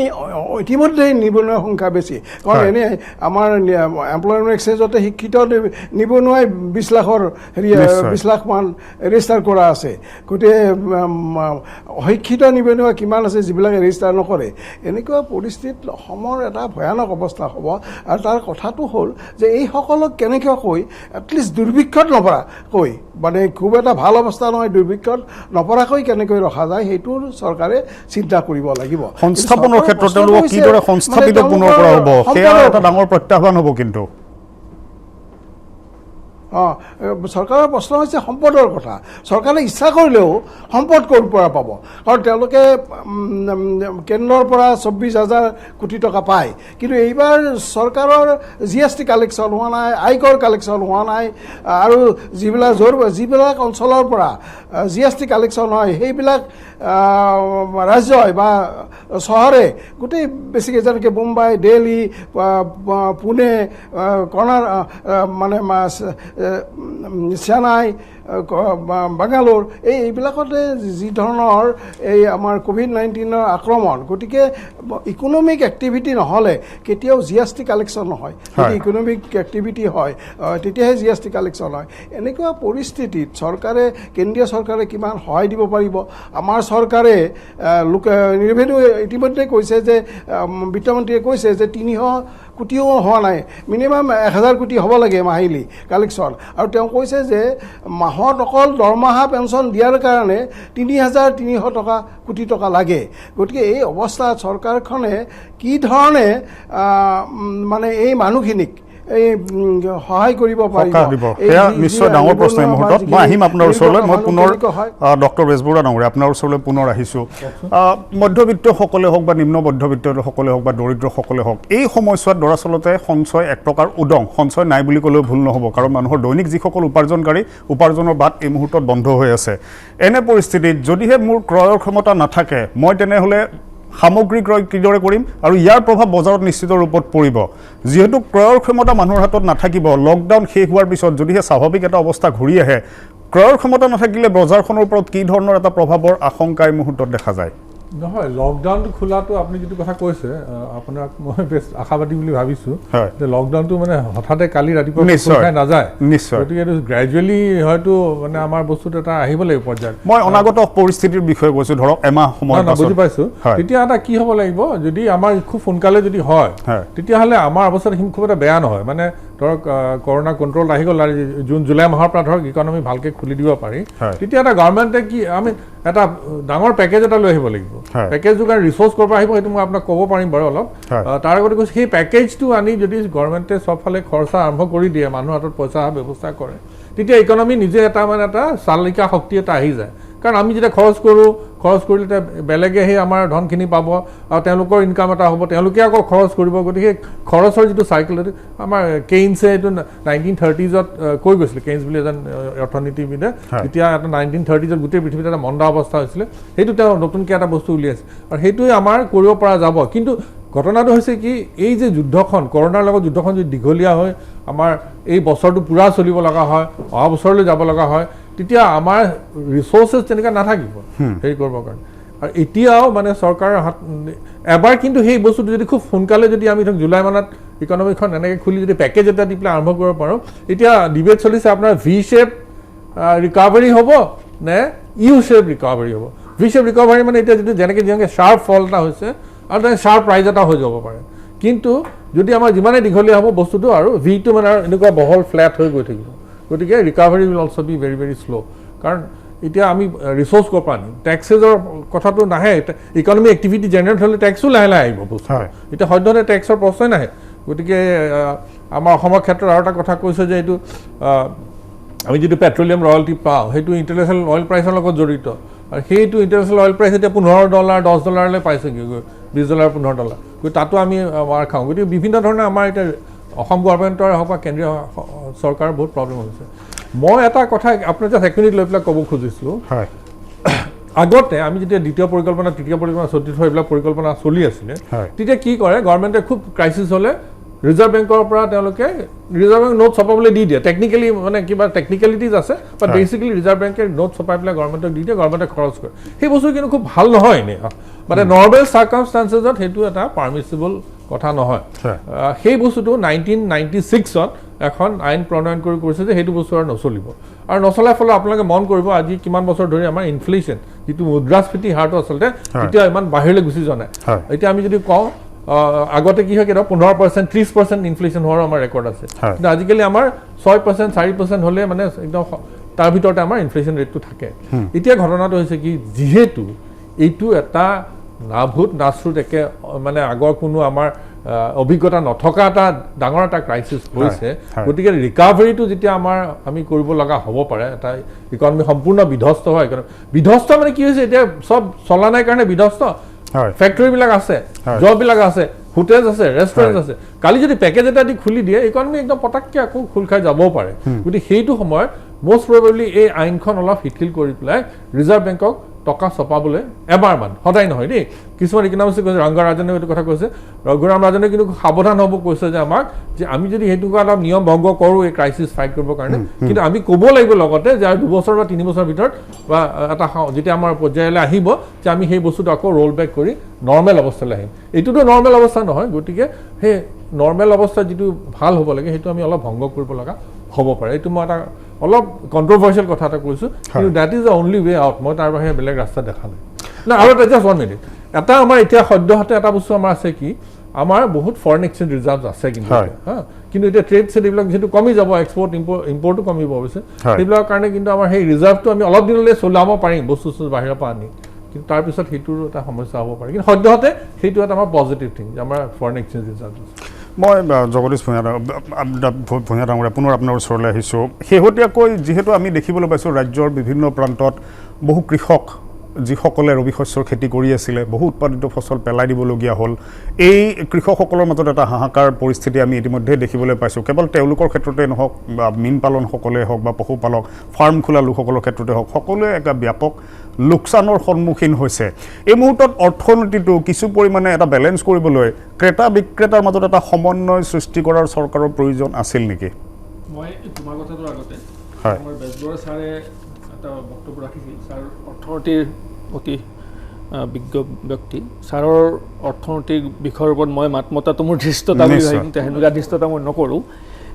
ইতিমধ্যে নিবনুৱাৰ সংখ্যা বেছি। কাৰণ এনে আমাৰ এমপ্লয়মেণ্ট এক্সচেঞ্জতে শিক্ষিত নিবনুৱাই 20 লাখৰ 20 লাখ মান ৰেজিষ্টাৰ কৰা আছে। গতিকে অশিক্ষিত নিবনুৱা কিমান আছে যিবিলাকে ৰেজিষ্টাৰ নকৰে। এনেকুৱা পৰিস্থিতিত অসমৰ এটা ভয়ানক অৱস্থা হ'ব। আৰু তাৰ কথাটো হ'ল যে এইসকলক কেনেকৈ কৈ এটলিষ্ট দুৰ্ভিক্ষত নপৰাকৈ, মানে খুব এটা ভাল অৱস্থা নহয়, দুৰ্ভিক্ষত নপৰাকৈ কেনেকৈ ৰখা যায়, সেইটোৰ চৰকাৰে চিন্তা কৰিব লাগিব। সংস্থাপনৰ ক্ষেত্ৰত তেওঁলোকক কিদৰে সংস্থাপিত পুনৰ কৰা হ'ব, সেয়া এটা ডাঙৰ প্ৰত্যাহ্বান হ'ব। কিন্তু চৰকাৰৰ প্ৰশ্ন হৈছে সম্পদৰ কথা। চৰকাৰে ইচ্ছা কৰিলেও সম্পদ ক'ৰ পৰা পাব? কাৰণ তেওঁলোকে কেন্দ্ৰৰ পৰা 24,000 কোটি টকা পায়, কিন্তু এইবাৰ চৰকাৰৰ GST কালেকশ্যন হোৱা নাই, আয়কৰ কালেকশ্যন হোৱা নাই, আৰু যিবিলাক অঞ্চলৰ পৰা GST কালেকশ্যন হয় সেইবিলাক ৰাজ্যই বা চহৰে গোটেই বেছিকৈ, যেনেকৈ মুম্বাই, দিল্লী, পুনে, মানে চেন্নাই, বাংগালোৰ, এইবিলাকতে যি ধৰণৰ এই আমাৰ COVID-19 আক্ৰমণ, গতিকে ইকনমিক এক্টিভিটি নহ'লে কেতিয়াও GST কালেকশ্যন নহয়। যদি ইকনমিক এক্টিভিটি হয় তেতিয়াহে GST কালেকশ্যন হয়। এনেকুৱা পৰিস্থিতিত চৰকাৰে, কেন্দ্ৰীয় চৰকাৰে কিমান সহায় দিব পাৰিব? আমাৰ চৰকাৰে ৰেভিনিউ ইতিমধ্যে কৈছে যে, বিত্তমন্ত্ৰীয়ে কৈছে যে 300 কোটিও হোৱা নাই, মিনিমাম 1000 কোটি হ'ব লাগে মাহিলী কালেকশ্যন। আৰু তেওঁ কৈছে যে মাহত অকল দৰমহা পেঞ্চন দিয়াৰ কাৰণে 3,300 কোটি টকা লাগে। গতিকে এই অৱস্থাত চৰকাৰখনে কি ধৰণে মানে এই মানুহখিনিক এই সহায় কৰিব পাৰিব, সেয়া নিশ্চয় ডাঙৰ প্ৰশ্ন। এই মুহূৰ্তত মই আহিম আপোনাৰ ওচৰলৈ। মই পুনৰ ডক্টৰ বেজবৰুৱা ডাঙৰীয়া আপোনাৰ ওচৰলৈ পুনৰ আহিছোঁ। মধ্যবিত্তসকলে হওক বা নিম্ন মধ্যবিত্তসকলে হওক বা দৰিদ্ৰসকলে হওক, এই সময়ছোৱাত দৰাচলতে সঞ্চয় এক প্ৰকাৰ উদং, সঞ্চয় নাই বুলি ক'লেও ভুল নহ'ব। কাৰণ মানুহৰ দৈনিক যিসকল উপাৰ্জনকাৰী, উপাৰ্জনৰ বাট এই মুহূৰ্তত বন্ধ হৈ আছে। এনে পৰিস্থিতিত যদিহে মোৰ ক্ৰয়ৰ ক্ষমতা নাথাকে, মই তেনেহ'লে সামগ্ৰী ক্ৰয় কিদৰে কৰিম? আৰু ইয়াৰ প্ৰভাৱ বজাৰত নিশ্চিত ৰূপত পৰিব। যিহেতু ক্ৰয়ৰ ক্ষমতা মানুহৰ হাতত নাথাকিব, লকডাউন শেষ হোৱাৰ পিছত যদিহে স্বাভাৱিক এটা অৱস্থা ঘূৰি আহে, ক্ৰয়ৰ ক্ষমতা নাথাকিলে বজাৰখনৰ ওপৰত কি ধৰণৰ এটা প্ৰভাৱৰ আশংকা এই মুহূৰ্তত দেখা যায়? নহয় লকডাউনটো খোলাটো আপুনি যিটো কথা কৈছে আপোনাক মই বেছ আশাবাদী বুলি ভাবিছোঁ যে লকডাউনটো মানে হঠাতে কালি ৰাতিপুৱা নাযায় নিশ্চয় গতিকে এইটো গ্ৰেজুৱেলি হয়তো মানে আমাৰ বস্তুটো এটা আহিব লাগিব পৰ্যায়ত মই অনাগত পৰিস্থিতিৰ বিষয়ে কৈছোঁ ধৰক এমাহ সময় বুজি পাইছোঁ তেতিয়া এটা কি হ'ব লাগিব যদি আমাৰ খুব সোনকালে যদি হয় তেতিয়াহ'লে আমাৰ অৱস্থাটো খুব এটা বেয়া নহয় মানে ধৰক কৰোণা কণ্ট্ৰল আহি গ'ল আৰু জুন জুলাই মাহৰ পৰা ধৰক ইকনমি ভালকৈ খুলি দিব পাৰি তেতিয়া এটা গভৰ্ণমেণ্টে কি আমি এটা ডাঙৰ পেকেজ এটা লৈ আহিব লাগিব পেকেজটোৰ কাৰণে ৰিচোৰ্চ ক'ৰ পৰা আহিব সেইটো মই আপোনাক ক'ব পাৰিম বাৰু অলপ তাৰ আগতে কৈছোঁ সেই পেকেজটো আনি যদি গভৰ্ণমেণ্টে চবফালে খৰচা আৰম্ভ কৰি দিয়ে মানুহৰ হাতত পইচা অহা ব্যৱস্থা কৰে তেতিয়া ইকনমি নিজে এটা মানে এটা চালিকা শক্তি এটা আহি যায় কাৰণ আমি যেতিয়া খৰচ কৰিলে তেতিয়া বেলেগে সেই আমাৰ ধনখিনি পাব আৰু তেওঁলোকৰ ইনকাম এটা হ'ব তেওঁলোকে আকৌ খৰচ কৰিব গতিকে খৰচৰ যিটো চাইকেল আমাৰ কেইনছে এইটো 1930s কৈ গৈছিলে কেইনছ বুলি এজন অৰ্থনীতিবিদে যেতিয়া এটা 1930s গোটেই পৃথিৱীত এটা মন্দা অৱস্থা হৈছিলে সেইটো তেওঁ নতুনকৈ এটা বস্তু উলিয়াইছে আৰু সেইটোৱে আমাৰ কৰিব পৰা যাব কিন্তু ঘটনাটো হৈছে কি এই যে যুদ্ধখন কৰোণাৰ লগত যুদ্ধখন যদি দীঘলীয়া হয় আমাৰ এই বছৰটো পূৰা চলিব লগা হয় অহা বছৰলৈ যাব লগা হয় তেতিয়া আমাৰ ৰিচোৰ্চেছ তেনেকৈ নাথাকিব হেৰি কৰিবৰ কাৰণে আৰু এতিয়াও মানে চৰকাৰৰ হাত এবাৰ কিন্তু সেই বস্তুটো যদি খুব সোনকালে যদি আমি ধৰক জুলাই মানত ইকনমিখন এনেকৈ খুলি যদি পেকেজ এটা দি পেলাই আৰম্ভ কৰিব পাৰোঁ এতিয়া ডিবেট চলিছে আপোনাৰ ভি শ্বেপ ৰিকাভাৰী হ'ব নে ইউ শ্বেপ ৰিকাভাৰী হ'ব ভি শ্বেপ ৰিকাভাৰী মানে এতিয়া যিটো যেনেকৈ শ্বাৰ্প ফল এটা হৈছে আৰু তেনেকৈ শ্বাৰ্প ৰাইজ এটা হৈ যাব পাৰে কিন্তু যদি আমাৰ যিমানে দীঘলীয়া হ'ব বস্তুটো আৰু ভিটো মানে আৰু এনেকুৱা বহল ফ্লেট হৈ গৈ থাকিব গতিকে recovery will also' B very very slow' কাৰণ এতিয়া আমি ৰিচোৰ্চ ক'ৰ পৰা আনিম টেক্সেছৰ কথাটো নাহে ইকনমি এক্টিভিটি জেনেৰেট হ'লে টেক্সো লাহে লাহে আহিব বস্তু এতিয়া সদ্যহতে টেক্সৰ প্ৰশ্নই নাহে গতিকে আমাৰ অসমৰ ক্ষেত্ৰত আৰু এটা কথা কৈছে যে এইটো আমি যিটো পেট্ৰলিয়াম ৰয়েলটি পাওঁ সেইটো ইণ্টাৰনেশ্যনেল অইল প্ৰাইচৰ লগত জড়িত আৰু সেইটো ইণ্টাৰনেশ্যনেল অইল প্ৰাইচ এতিয়া $15 $10 পাইছেগৈ $20 $15 গতিকে তাতো আমি মাৰ খাওঁ গতিকে বিভিন্ন ধৰণে আমাৰ এতিয়া অসম গভৰ্ণমেণ্টৰে হওক বা কেন্দ্ৰীয় চৰকাৰৰ বহুত প্ৰব্লেম হৈছে মই এটা কথা আপোনাৰ জাষ্ট 1 মিনিট লৈ পেলাই ক'ব খুজিছিলোঁ আগতে আমি যেতিয়া দ্বিতীয় পৰিকল্পনা তৃতীয় পৰিকল্পনা চতুৰ্থ এইবিলাক পৰিকল্পনা চলি আছিলে তেতিয়া কি কৰে গভৰ্ণমেণ্টে খুব ক্ৰাইচিছ হ'লে ৰিজাৰ্ভ বেংকৰ পৰা তেওঁলোকে ৰিজাৰ্ভ বেংক নোট ছপাবলৈ দি দিয়ে টেকনিকেলি মানে কিবা টেকনিকেলিটিজ আছে বাট বেচিকেলি ৰিজাৰ্ভ বেংকে নোট ছপাই পেলাই গভৰ্ণমেণ্টক দি দিয়ে গভৰ্ণমেণ্টে খৰচ কৰে সেই বস্তু কিন্তু খুব ভাল নহয় এনেই মানে নৰ্মেল চাৰ্কামষ্টাঞ্চেছত সেইটো এটা পাৰ্মিচিবল কথা নহয় সেই বস্তুটো 1996ত এখন আইন প্ৰণয়ন কৰি কৰিছে যে সেইটো বস্তু আৰু নচলিব আৰু নচলাৰ ফলত আপোনালোকে মন কৰিব আজি কিমান বছৰ ধৰি আমাৰ ইনফ্লেশ্যন যিটো মুদ্ৰাস্ফীতি হাৰটো আচলতে তেতিয়া ইমান বাহিৰলৈ গুচি যোৱা নাই এতিয়া আমি যদি কওঁ আগতে কি হয় কেতিয়াবা 15% 30% ইনফ্লেশ্যন হোৱাৰ আমাৰ ৰেকৰ্ড আছে কিন্তু আজিকালি আমাৰ 6% 4% হ'লে মানে একদম তাৰ ভিতৰতে আমাৰ ইনফ্লেশ্যন ৰেটটো থাকে এতিয়া ঘটনাটো হৈছে কি যিহেতু এইটো এটা নাভূত নাশ্ৰুত একে মানে আগৰ কোনো আমাৰ অভিজ্ঞতা নথকা এটা ডাঙৰ এটা ক্ৰাইচিছ হৈছে গতিকে ৰিকাভাৰীটো যেতিয়া আমাৰ আমি কৰিব লগা হ'ব পাৰে এটা ইকনমি সম্পূৰ্ণ বিধ্বস্ত হয় বিধ্বস্ত মানে কি হৈছে এতিয়া চব চলা নাই কাৰণে বিধ্বস্ত ফেক্টৰীবিলাক আছে জববিলাক আছে হোটেলছ আছে ৰেষ্টুৰেণ্ট আছে কালি যদি পেকেজ এটা দি খুলি দিয়ে ইকনমি একদম পটাককৈ আকৌ খোল খাই যাবও পাৰে গতিকে সেইটো সময়ত মষ্ট প্ৰবেবলি এই আইনখন অলপ শিথিল কৰি পেলাই ৰিজাৰ্ভ বেংকক টকা ছপাবলৈ এবাৰমান সদায় নহয় দেই কিছুমান ইকনমিষ্ট কৈছে ৰংগৰাজনে এইটো কথা কৈছে ৰঘুৰাম ৰাজনে কিন্তু সাৱধান হ'ব কৈছে যে আমাক যে আমি যদি সেইটো অলপ নিয়ম ভংগ কৰোঁ এই ক্ৰাইচিছ ফাইট কৰিবৰ কাৰণে কিন্তু আমি ক'ব লাগিব লগতে যে আৰু 2 বছৰ বা 3 বছৰৰ ভিতৰত বা এটা যেতিয়া আমাৰ পৰ্যায়লৈ আহিব যে আমি সেই বস্তুটো আকৌ ৰোল বেক কৰি নৰ্মেল অৱস্থালৈ আহিম এইটোতো নৰ্মেল অৱস্থা নহয় গতিকে সেই নৰ্মেল অৱস্থা যিটো ভাল হ'ব লাগে সেইটো আমি অলপ ভংগ কৰিব লগা হ'ব পাৰে এইটো মই এটা অলপ কণ্ট্ৰভাৰ্চিয়েল কথা এটা কৈছোঁ কিন্তু that is the only way out মই তাৰ বাহিৰে বেলেগ ৰাস্তা দেখা নাই না আৰু এটা জাষ্ট 1 মিনিট এটা আমাৰ এতিয়া সদ্যহতে এটা বস্তু আমাৰ আছে কি আমাৰ বহুত ফৰেন এক্সচেঞ্জ ৰিজাৰ্ভ আছে কিন্তু কিন্তু এতিয়া ট্ৰেড চেড এইবিলাক যিহেতু কমি যাব এক্সপৰ্ট ইম্পৰ্টো কমিব অৱশ্যে সেইবিলাকৰ কাৰণে কিন্তু আমাৰ সেই ৰিজাৰ্ভটো আমি অলপ দিনলৈ চলাব পাৰিম বস্তু বাহিৰৰ পৰা আনি কিন্তু তাৰপিছত সেইটোৰ এটা সমস্যা হ'ব পাৰে কিন্তু সদ্যহতে সেইটো এটা আমাৰ পজিটিভ থিং যে আমাৰ ফৰেন এক্সচেঞ্জ ৰিজাৰ্ভ আছে মই জগদীশ ভূঞা ডাঙৰীয়া পুনৰ আপোনাৰ ওচৰলৈ আহিছোঁ শেহতীয়াকৈ যিহেতু আমি দেখিবলৈ পাইছোঁ ৰাজ্যৰ বিভিন্ন প্ৰান্তত বহু কৃষক যিসকলে ৰবি শস্যৰ খেতি কৰি আছিলে বহু উৎপাদিত ফচল পেলাই দিবলগীয়া হ'ল এই কৃষকসকলৰ মাজত এটা হাহাকাৰ পৰিস্থিতি আমি ইতিমধ্যে দেখিবলৈ পাইছোঁ কেৱল তেওঁলোকৰ ক্ষেত্ৰতে নহওক বা মীন পালনসকলে হওক বা পশুপালক ফাৰ্ম খোলা লোকসকলৰ ক্ষেত্ৰতে হওক সকলোৱে এটা ব্যাপক লোকচানৰ সন্মুখীন হৈছে এই মুহূৰ্তত অৰ্থনীতিটো কিছু পৰিমাণে এটা বেলেঞ্চ কৰিবলৈ ক্ৰেতা বিক্ৰেতাৰ মাজত এটা সমন্বয় সৃষ্টি কৰাৰ চৰকাৰৰ প্ৰয়োজন আছিল নেকি মই তোমাৰ কথাটোৰ আগতে আমাৰ বেজবৰুৱা ছাৰে এটা বক্তব্য ৰাখিছিল ছাৰ অৰ্থনীতিৰ অতি বিজ্ঞ ব্যক্তি ছাৰৰ অৰ্থনৈতিক বিষয়ৰ ওপৰত মই মাত মতাটো মোৰ ধৃষ্টতা বুলি ভাবিম সেনেকুৱা ধৃষ্টতা মই নকৰোঁ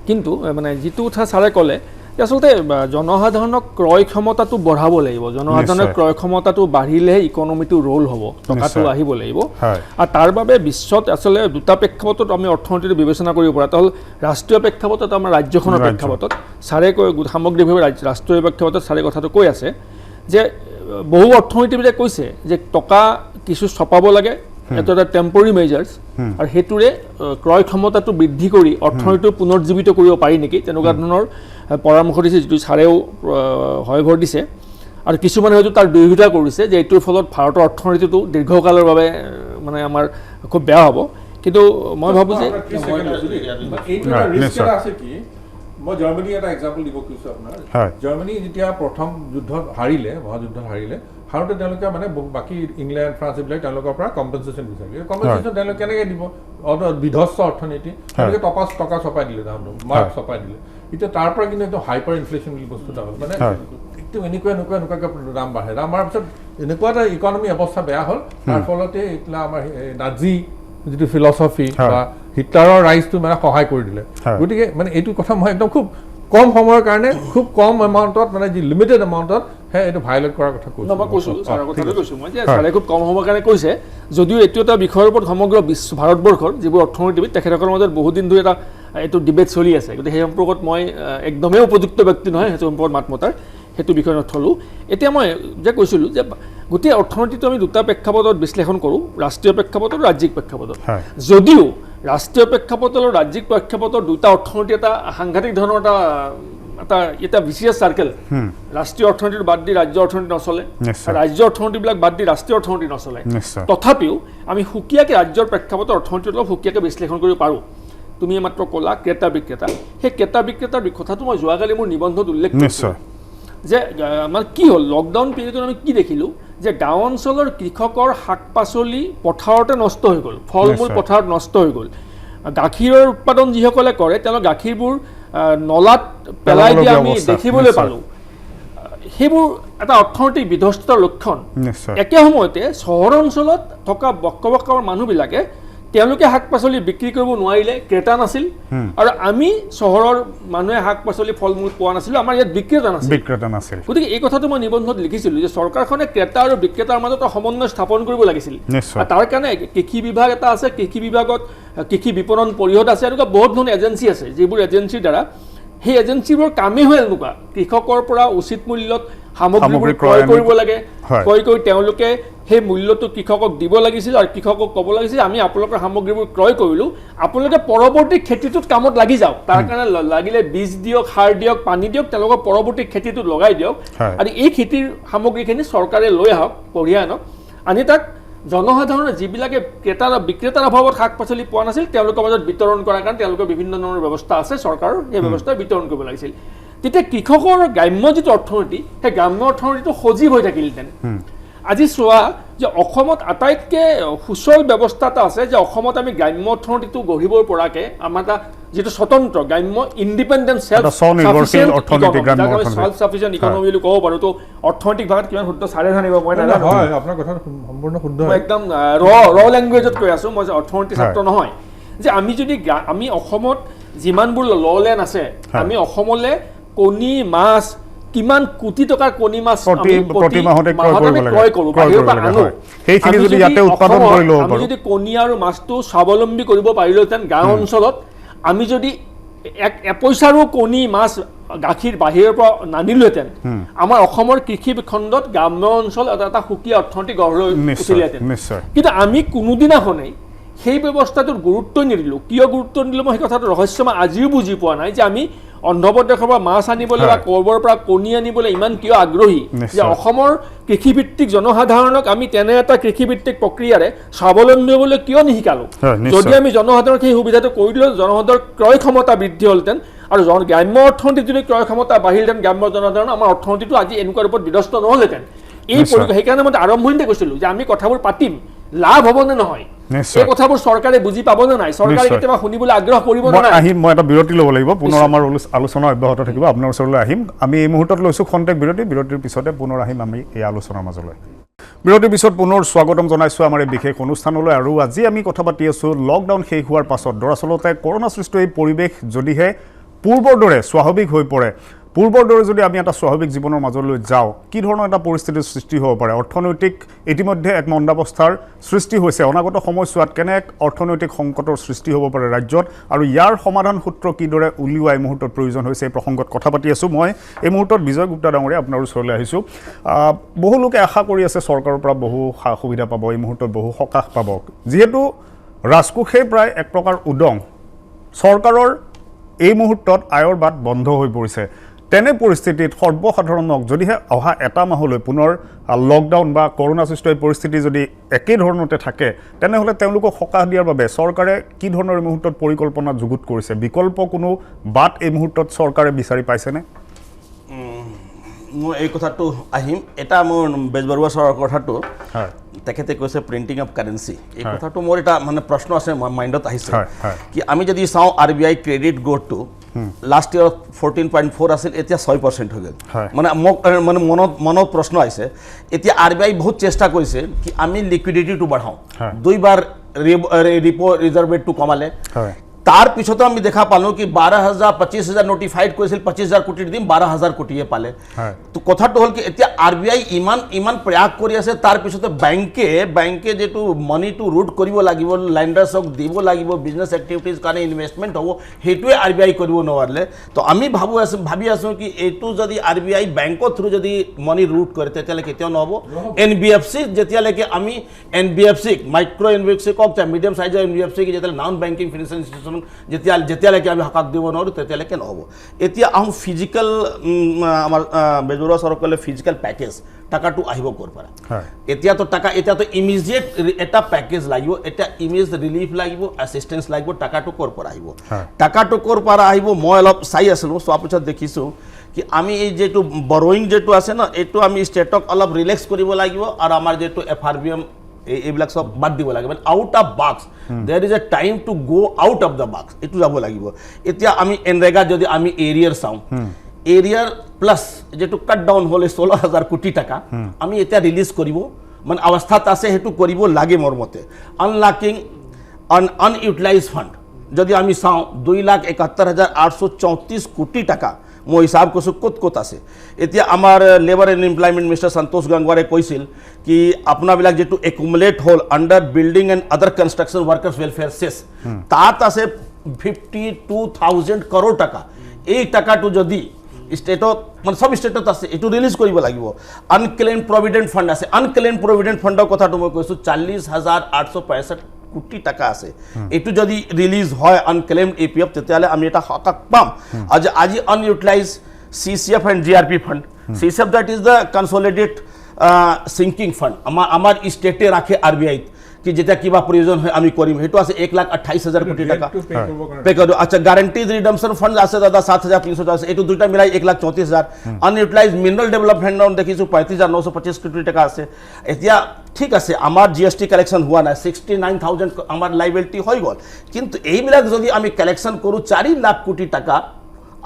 কিন্তু মানে যিটো কথা ছাৰে ক'লে আচলতে জনসাধাৰণক ক্ৰয় ক্ষমতাটো বঢ়াব লাগিব জনসাধাৰণৰ ক্ৰয় ক্ষমতাটো বাঢ়িলেহে ইকনমিটো ৰোল হ'ব টকাটো আহিব লাগিব আৰু তাৰ বাবে বিশ্বত আচলতে দুটা প্ৰেক্ষাপটত আমি অৰ্থনীতিটো বিবেচনা কৰিব পৰা এটা হ'ল ৰাষ্ট্ৰীয় প্ৰেক্ষাপটত আমাৰ ৰাজ্যখনৰ প্ৰেক্ষাপটত ছাৰে কৈ সামগ্ৰিকভাৱে ৰাষ্ট্ৰীয় প্ৰেক্ষাপটত ছাৰে কথাটো কৈ আছে যে বহু অৰ্থনীতিবিদে কৈছে যে টকা কিছু ছপাব লাগে এটা এটা টেম্পৰাৰী মেজাৰ্ছ আৰু সেইটোৰে ক্ৰয় ক্ষমতাটো বৃদ্ধি কৰি অৰ্থনীতিটো পুনৰুজ্জীৱিত কৰিব পাৰি নেকি তেনেকুৱা ধৰণৰ পৰামৰ্শ দিছে যিটো ছাৰেও হয়ভৰ দিছে আৰু কিছুমানে হয়তো তাৰ বিৰোধিতা কৰিছে যে এইটোৰ ফলত ভাৰতৰ অৰ্থনীতিটো দীৰ্ঘকালৰ বাবে মানে আমাৰ খুব বেয়া হ'ব কিন্তু মই ভাবোঁ যে মই জাৰ্মানী এটা এক্সাম্পল দিব খুজিছোঁ আপোনাৰ জাৰ্মানী যেতিয়া প্ৰথম যুদ্ধত হাৰিলে মহাযুদ্ধত হাৰোঁতে তেওঁলোকে মানে বাকী ইংলেণ্ড ফ্ৰান্স এইবিলাক তেওঁলোকৰ পৰা কম্পেনচেশ্যন বিচাৰিলে কম্পেনচেশ্যন তেওঁলোকে কেনেকৈ দিব বিধ্বস্ত অৰ্থনীতি তেওঁলোকে টকা ছপাই দিলে তাহাঁতক মাৰ্ক ছপাই দিলে এতিয়া তাৰ পৰা কিন্তু একদম হাইপাৰ ইনফ্লেশ্যন বুলি বস্তু এটা হ'ল মানে একদম এনেকুৱাকৈ দাম বঢ়াৰ পিছত এনেকুৱা এটা ইকনমি অৱস্থা বেয়া হ'ল তাৰ ফলতে এতিয়া আমাৰ নাজি যিটো ফিলচফি বা হিটলাৰৰ ৰাইজটো মানে সহায় কৰি দিলে গতিকে মানে এইটো কথা মই একদম খুব কম সময়ৰ কাৰণে খুব কম এমাউণ্টত মানে যি লিমিটেড এমাউণ্টত এইটো ভাইলেট কৰাৰ কথা কৈছোঁ মই কৈছোঁ ছাৰৰ কথাটো কৈছোঁ মই যে ছাৰে খুব কম সময়ৰ কাৰণে কৈছে যদিও এইটো এটা বিষয়ৰ ওপৰত সমগ্ৰ বিশ্ব ভাৰতবৰ্ষৰ যিবোৰ অৰ্থনীতিবিদ তেখেতসকলৰ মাজত বহুদিন ধৰি এটা এইটো ডিবেট চলি আছে গতিকে সেই সম্পৰ্কত মই একদমেই উপযুক্ত ব্যক্তি নহয় সেইটো সম্পৰ্কত মাত মতাৰ সেইটো বিষয় নথলোঁ এতিয়া মই যে কৈছিলোঁ যে গোটেই অৰ্থনীতিটো আমি দুটা প্ৰেক্ষাপটত বিশ্লেষণ কৰোঁ ৰাষ্ট্ৰীয় প্ৰেক্ষাপটত আৰু ৰাজ্যিক প্ৰেক্ষাপটত যদিও ৰাষ্ট্ৰীয় প্ৰেক্ষাপট আৰু ৰাজ্যিক প্ৰেক্ষাপটৰ দুটা অৰ্থনীতি এটা সাংঘাতিক ধৰণৰ এটা বিচিএছ চাৰ্কেল ৰাষ্ট্ৰীয় অৰ্থনীতিটো বাদ দি ৰাজ্য অৰ্থনীতি নচলে ৰাজ্য অৰ্থনীতিবিলাক বাদ দি ৰাষ্ট্ৰীয় অৰ্থনীতি নচলে তথাপিও আমি সুকীয়াকৈ ৰাজ্যৰ প্ৰেক্ষাপটৰ অৰ্থনীতিটো অলপ সুকীয়াকৈ বিশ্লেষণ কৰিব পাৰোঁ তুমি মাত্ৰ ক'লা ক্ৰেতা বিক্ৰেতা সেই ক্ৰেতা বিক্ৰেতাৰ কথাটো মই যোৱাকালি মোৰ নিবন্ধত উল্লেখ কৰিছোঁ যে মানে কি হ'ল লকডাউন পিৰিয়ডত আমি কি দেখিলোঁ যে গাঁও অঞ্চলৰ কৃষকৰ শাক পাচলি পথাৰতে নষ্ট হৈ গ'ল ফল মূল পথাৰত নষ্ট হৈ গ'ল গাখীৰৰ উৎপাদন যিসকলে কৰে তেওঁলোক গাখীৰবোৰ নলাত পেলাই দিয়া আমি দেখিবলৈ পালোঁ সেইবোৰ এটা অৰ্থনৈতিক বিধ্বস্তৰ লক্ষণ একে সময়তে চহৰ অঞ্চলত থকা বক্কবক্কৰ মানুহবিলাকে তেওঁলোকে শাক পাচলি বিক্ৰী কৰিব নোৱাৰিলে ক্ৰেতা নাছিল আৰু আমি চহৰৰ মানুহে শাক পাচলি ফল মূল পোৱা নাছিলোঁ আমাৰ ইয়াত বিক্ৰেতা নাছিল গতিকে এই কথাটো মই নিবন্ধত লিখিছিলোঁ যে চৰকাৰখনে ক্ৰেতা আৰু বিক্ৰেতাৰ মাজত সমন্বয় স্থাপন কৰিব লাগিছিল তাৰ কাৰণে কৃষি বিভাগ এটা আছে কৃষি বিভাগত কৃষি বিপণন পৰিষদ আছে এনেকুৱা বহুত ধৰণৰ এজেঞ্চি আছে যিবোৰ এজেঞ্চিৰ দ্বাৰা সেই এজেঞ্চিবোৰ কামেই হয় এনেকুৱা কৃষকৰ পৰা উচিত মূল্যত সামগ্ৰীবোৰ ক্ৰয় কৰিব লাগে ক্ৰয় কৰি তেওঁলোকে সেই মূল্যটো কৃষকক দিব লাগিছিল আৰু কৃষকক ক'ব লাগিছিল আমি আপোনালোকৰ সামগ্ৰীবোৰ ক্ৰয় কৰিলোঁ আপোনালোকে পৰৱৰ্তী খেতিটোত কামত লাগি যাওক তাৰ কাৰণে লাগিলে বীজ দিয়ক সাৰ দিয়ক পানী দিয়ক তেওঁলোকৰ পৰৱৰ্তী খেতিটোত লগাই দিয়ক আৰু এই খেতিৰ সামগ্ৰীখিনি চৰকাৰে লৈ আহক কঢ়িয়াই আনক আনি তাক জনসাধাৰণে যিবিলাকে ক্ৰেতা বিক্ৰেতাৰ অভাৱত শাক পাচলি পোৱা নাছিল তেওঁলোকৰ মাজত বিতৰণ কৰাৰ কাৰণে তেওঁলোকৰ বিভিন্ন ধৰণৰ ব্যৱস্থা আছে চৰকাৰৰ সেই ব্যৱস্থা বিতৰণ কৰিব লাগিছিল তেতিয়া কৃষকৰ গ্ৰাম্য যিটো অৰ্থনীতি সেই গ্ৰাম্য অৰ্থনীতিটো সজীৱ হৈ থাকিলহেঁতেন আজি চোৱা যে অসমত আটাইতকৈ সুচল ব্যৱস্থা এটা আছে যে অসমত আমি গ্ৰাম্য অৰ্থনীতিটো গঢ়িবৰ পৰাকৈ আমাৰ এটা যিটো স্বতন্ত্ৰ গ্ৰাম্য ইণ্ডিপেণ্ডেণ্ট চেল্ফ চাফিচিয়েণ্ট ইকনমি বুলি ক'ব পাৰোঁ তো অৰ্থনৈতিক ভাগত কিমান শুদ্ধ চাৰে জানিব মই নাজানো আপোনাৰ কথা সম্পূৰ্ণ শুদ্ধ মই একদম ৰ লেংগুৱেজত কৈ আছোঁ মই যে অৰ্থনীতি ছাত্ৰ নহয় যে আমি অসমত যিমানবোৰ ল'লেণ্ড আছে আমি অসমলৈ কণী মাছ কিমান কোটি টকাৰ কণী মাছ প্ৰতি মাহতে ক্ৰয় কৰোঁ বাহিৰৰ পৰা আনো আমি যদি কণী আৰু মাছটো স্বাৱলম্বী কৰিব পাৰিলোহেঁতেন গাঁও অঞ্চলত আমি যদি এপইচাৰো কণী মাছ গাখীৰ বাহিৰৰ পৰা নানিলোহেঁতেন আমাৰ অসমৰ কৃষি খণ্ডত গ্ৰাম্য অঞ্চল এটা সুকীয়া অৰ্থনীতি গঢ় লৈ উঠিলেহেঁতেন কিন্তু আমি কোনোদিনাখনেই সেই ব্যৱস্থাটোত গুৰুত্ব নিদিলোঁ কিয় গুৰুত্ব নিদিলোঁ মই সেই কথাটো ৰহস্য মই আজিও বুজি পোৱা নাই যে আমি অন্ধ্ৰপ্ৰদেশৰ পৰা মাছ আনিবলৈ বা ক'ৰবাৰ পৰা কণী আনিবলৈ ইমান কিয় আগ্ৰহী যে অসমৰ কৃষিভিত্তিক জনসাধাৰণক আমি তেনে এটা কৃষিভিত্তিক প্ৰক্ৰিয়াৰে স্বাৱলম্বী হ'বলৈ কিয় নিশিকালোঁ যদি আমি জনসাধাৰণক সেই সুবিধাটো কৰি দিলোঁ জনসাধাৰণৰ ক্ৰয় ক্ষমতা বৃদ্ধি হ'লহেঁতেন আৰু গ্ৰাম্য অৰ্থনীতিত যদি ক্ৰয় ক্ষমতা বাঢ়িলহেঁতেন গ্ৰাম্য জনসাধাৰণ আমাৰ অৰ্থনীতিটো আজি এনেকুৱা ৰূপত বিধ্বস্ত নহ'লহেঁতেন এই সেইকাৰণে মই আৰম্ভণিতে কৈছিলোঁ যে আমি কথাবোৰ পাতিম লাভ হ'বনে নহয় এই কথাবোৰ চৰকাৰে বুজি পাবনে নাই চৰকাৰে কেতিয়াবা শুনিবলৈ আগ্ৰহ কৰিব নাই আহিম মই এটা বিৰতি ল'ব লাগিব পুনৰ আমাৰ আলোচনা অব্যাহত থাকিব আপোনাৰ ওচৰলৈ আহিম আমি এই মুহূৰ্তত লৈছোঁ খন্তেক বিৰতিৰ পিছতে পুনৰ আহিম আমি এই আলোচনাৰ মাজলৈ বিৰতিৰ পিছত পুনৰ স্বাগতম জনাইছোঁ আমাৰ এই বিশেষ অনুষ্ঠানলৈ আৰু আজি আমি কথা পাতি আছোঁ লকডাউন শেষ হোৱাৰ পাছত দৰাচলতে কৰোনা সৃষ্ট এই পৰিৱেশ যদিহে পূৰ্বৰ দৰে স্বাভাৱিক হৈ পৰে পূৰ্বৰ দৰে যদি আমি এটা স্বাভাৱিক জীৱনৰ মাজলৈ যাওঁ কি ধৰণৰ এটা পৰিস্থিতিৰ সৃষ্টি হ'ব পাৰে অৰ্থনৈতিক ইতিমধ্যে এক মন্দাৱস্থাৰ সৃষ্টি হৈছে অনাগত সময়ছোৱাত কেনে এক অৰ্থনৈতিক সংকটৰ সৃষ্টি হ'ব পাৰে ৰাজ্যত আৰু ইয়াৰ সমাধান সূত্ৰ কিদৰে উলিওৱা এই মুহূৰ্তত প্ৰয়োজন হৈছে এই প্ৰসংগত কথা পাতি আছোঁ মই এই মুহূৰ্তত বিজয় গুপ্তা ডাঙৰীয়া আপোনাৰ ওচৰলৈ আহিছোঁ বহু লোকে আশা কৰি আছে চৰকাৰৰ পৰা বহু সা সুবিধা পাব এই মুহূৰ্তত বহু সকাহ পাব যিহেতু ৰাজকোষে প্ৰায় এক প্ৰকাৰ উদং চৰকাৰৰ এই মুহূৰ্তত আয়ৰ বাট বন্ধ হৈ পৰিছে তেনে পৰিস্থিতিত সৰ্বসাধাৰণক যদিহে অহা এটা মাহলৈ পুনৰ লকডাউন বা কৰোনা সৃষ্ট এই পৰিস্থিতি যদি একে ধৰণতে থাকে তেনেহ'লে তেওঁলোকক সকাহ দিয়াৰ বাবে চৰকাৰে কি ধৰণৰ এই মুহূৰ্তত পৰিকল্পনা যুগুত কৰিছে বিকল্প কোনো বাট এই মুহূৰ্তত চৰকাৰে বিচাৰি পাইছেনে মই এই কথাটো আহিম এটা মোৰ বেজবৰুৱা ছাৰৰ কথাটো তেখেতে কৈছে প্ৰিণ্টিং অফ কাৰেঞ্চি এই কথাটো মোৰ এটা মানে প্ৰশ্ন আছে মাইণ্ডত আহিছে কি আমি যদি চাওঁ RBI ক্ৰেডিট গ্ৰ'থটো লাষ্ট ইয়াৰত 14.4 আছিল এতিয়া 6% হৈ গ'ল মানে মোক মানে মনত প্ৰশ্ন আহিছে এতিয়া RBI বহুত চেষ্টা কৰিছে কি আমি লিকুইডিটিটো বঢ়াওঁ দুইবাৰ ৰিপো ৰিজাৰ্ভ ৰেটটো কমালে তাৰ পিছতো আমি দেখা পালো কি 12,000 25,000 নোটিফাইড কৰিছিল 25,000 কোটি দিম 12,000 কোটিয়ে পালে তো কথাটো হ'ল কি এতিয়া RBI ইমান প্ৰয়াস কৰি আছে তাৰ পিছতো বেংকে যেটো মানিটো ৰুট কৰিব লাগিব লেন্ডাৰ্ছক দিব লাগিব বিজনেছ এক্টিভিটিজ কাৰণে ইনভেষ্টমেণ্ট হ'ব হেতুৱে RBI কৰিব নোৱাৰিলে তো আমি ভাবি আছো কি এইটো যদি RBI বেংকৰ থ্ৰু যদি মানি ৰুট কৰে তেতিয়ালে কেতিয়াও নহব NBFC যেতিয়ালৈকে আমি NBFC মাইক্ৰো NBFC কক মিডিয়াম সাইজৰ NBFC কি যেতিয়ালে নন বেংকিং ফাইনেন্সিয়েল ইনষ্টিটিউচন যেতিয়ালৈকে আমি হকাক দিব নোৱাৰোঁ তেতিয়ালৈকে নহ'ব এতিয়া আহোঁ ফিজিকেল আমাৰ বেজবৰুৱা ছাৰক ক'লে ফিজিকেল পেকেজ টাকাটো আহিব ক'ৰ পৰা এতিয়াতো ইমিডিয়েট এটা পেকেজ লাগিব এটা ইমিডিয়েট ৰিলিফ লাগিব এছিষ্টেঞ্চ লাগিব টাকাটো ক'ৰ পৰা আহিব মই অলপ চাই আছিলোঁ চোৱাৰ পিছত দেখিছোঁ কি আমি এই যেটো বৰোয়িং যেটো আছে ন এইটো আমি ষ্টেটক অলপ ৰিলেক্স কৰিব লাগিব আৰু আমাৰ যেটো FRBM এইবিলাক সব বাদ দিব লাগিব out of box there is a time to go out of the box এইটো যাব লাগিব এতিয়া আমি এনৰেগা যদি আমি এৰিয়াৰ চাওঁ এৰিয়াৰ প্লাছ যেটো কাট ডাউন হ'লে 16,000 কোটি টাকা আমি এতিয়া ৰিলিজ কৰিব মানে অৱস্থাত আছে হেতু কৰিব লাগে মোৰ মতে আনলকিং আনইউটিলাইজ ফাণ্ড যদি আমি চাওঁ 2,71,834 কোটি টাকা মই হিসাব কৈছোঁ ক'ত আছে এতিয়া আমাৰ labour and employment minister Santosh গংগৱাৰে কৈছিল কি আপোনাবিলাক যেটো একুমুলেট হ'ল under building and other construction workers welfare cess তাত আছে 52,000 কৰোৰ টাকা এই টাকাটো যদি ষ্টেটত মানে সব ষ্টেটত আছে এইটো ৰিলিজ কৰিব লাগিব আনক্লেইম প্ৰভিডেণ্ট ফাণ্ড আছে আনক্লেইম প্ৰভিডেণ্ট ফাণ্ডৰ কথাটো মই কৈছোঁ 40,865 কোটি টাকা আছে এইটো যদি ৰিলিজ হয় আনক্লেইমড APF তেতিয়ালে আমি এটা হকাক পাম আজি আনইউটিলাইজ CCF and GRP fund CCF that is the consolidated sinking fund আমাৰ ষ্টেটে ৰাখে RBI কি যেটা কিবা প্ৰয়োজন হয় আমি কৰিম হেতু আছে 1,28,000 কোটি টাকা পে কৰিব আচ্ছা গ্যারান্টিড রিডামশন ফাণ্ড আছে দাদা 7,300 আছে এইটো দুটা মিলাই 1,34,000 আনইউটিলাইজ মিনারেল ডেভেলপমেন্ট দেখিছো 35,925 কোটি টাকা আছে এতিয়া ঠিক আছে আমাৰ GST কালেকশন হোৱা নাই 69,000 আমাৰ লাইবিলিটি হৈ গল কিন্তু এইবিলাক যদি আমি কালেকশন কৰো 4 লাখ কোটি টাকা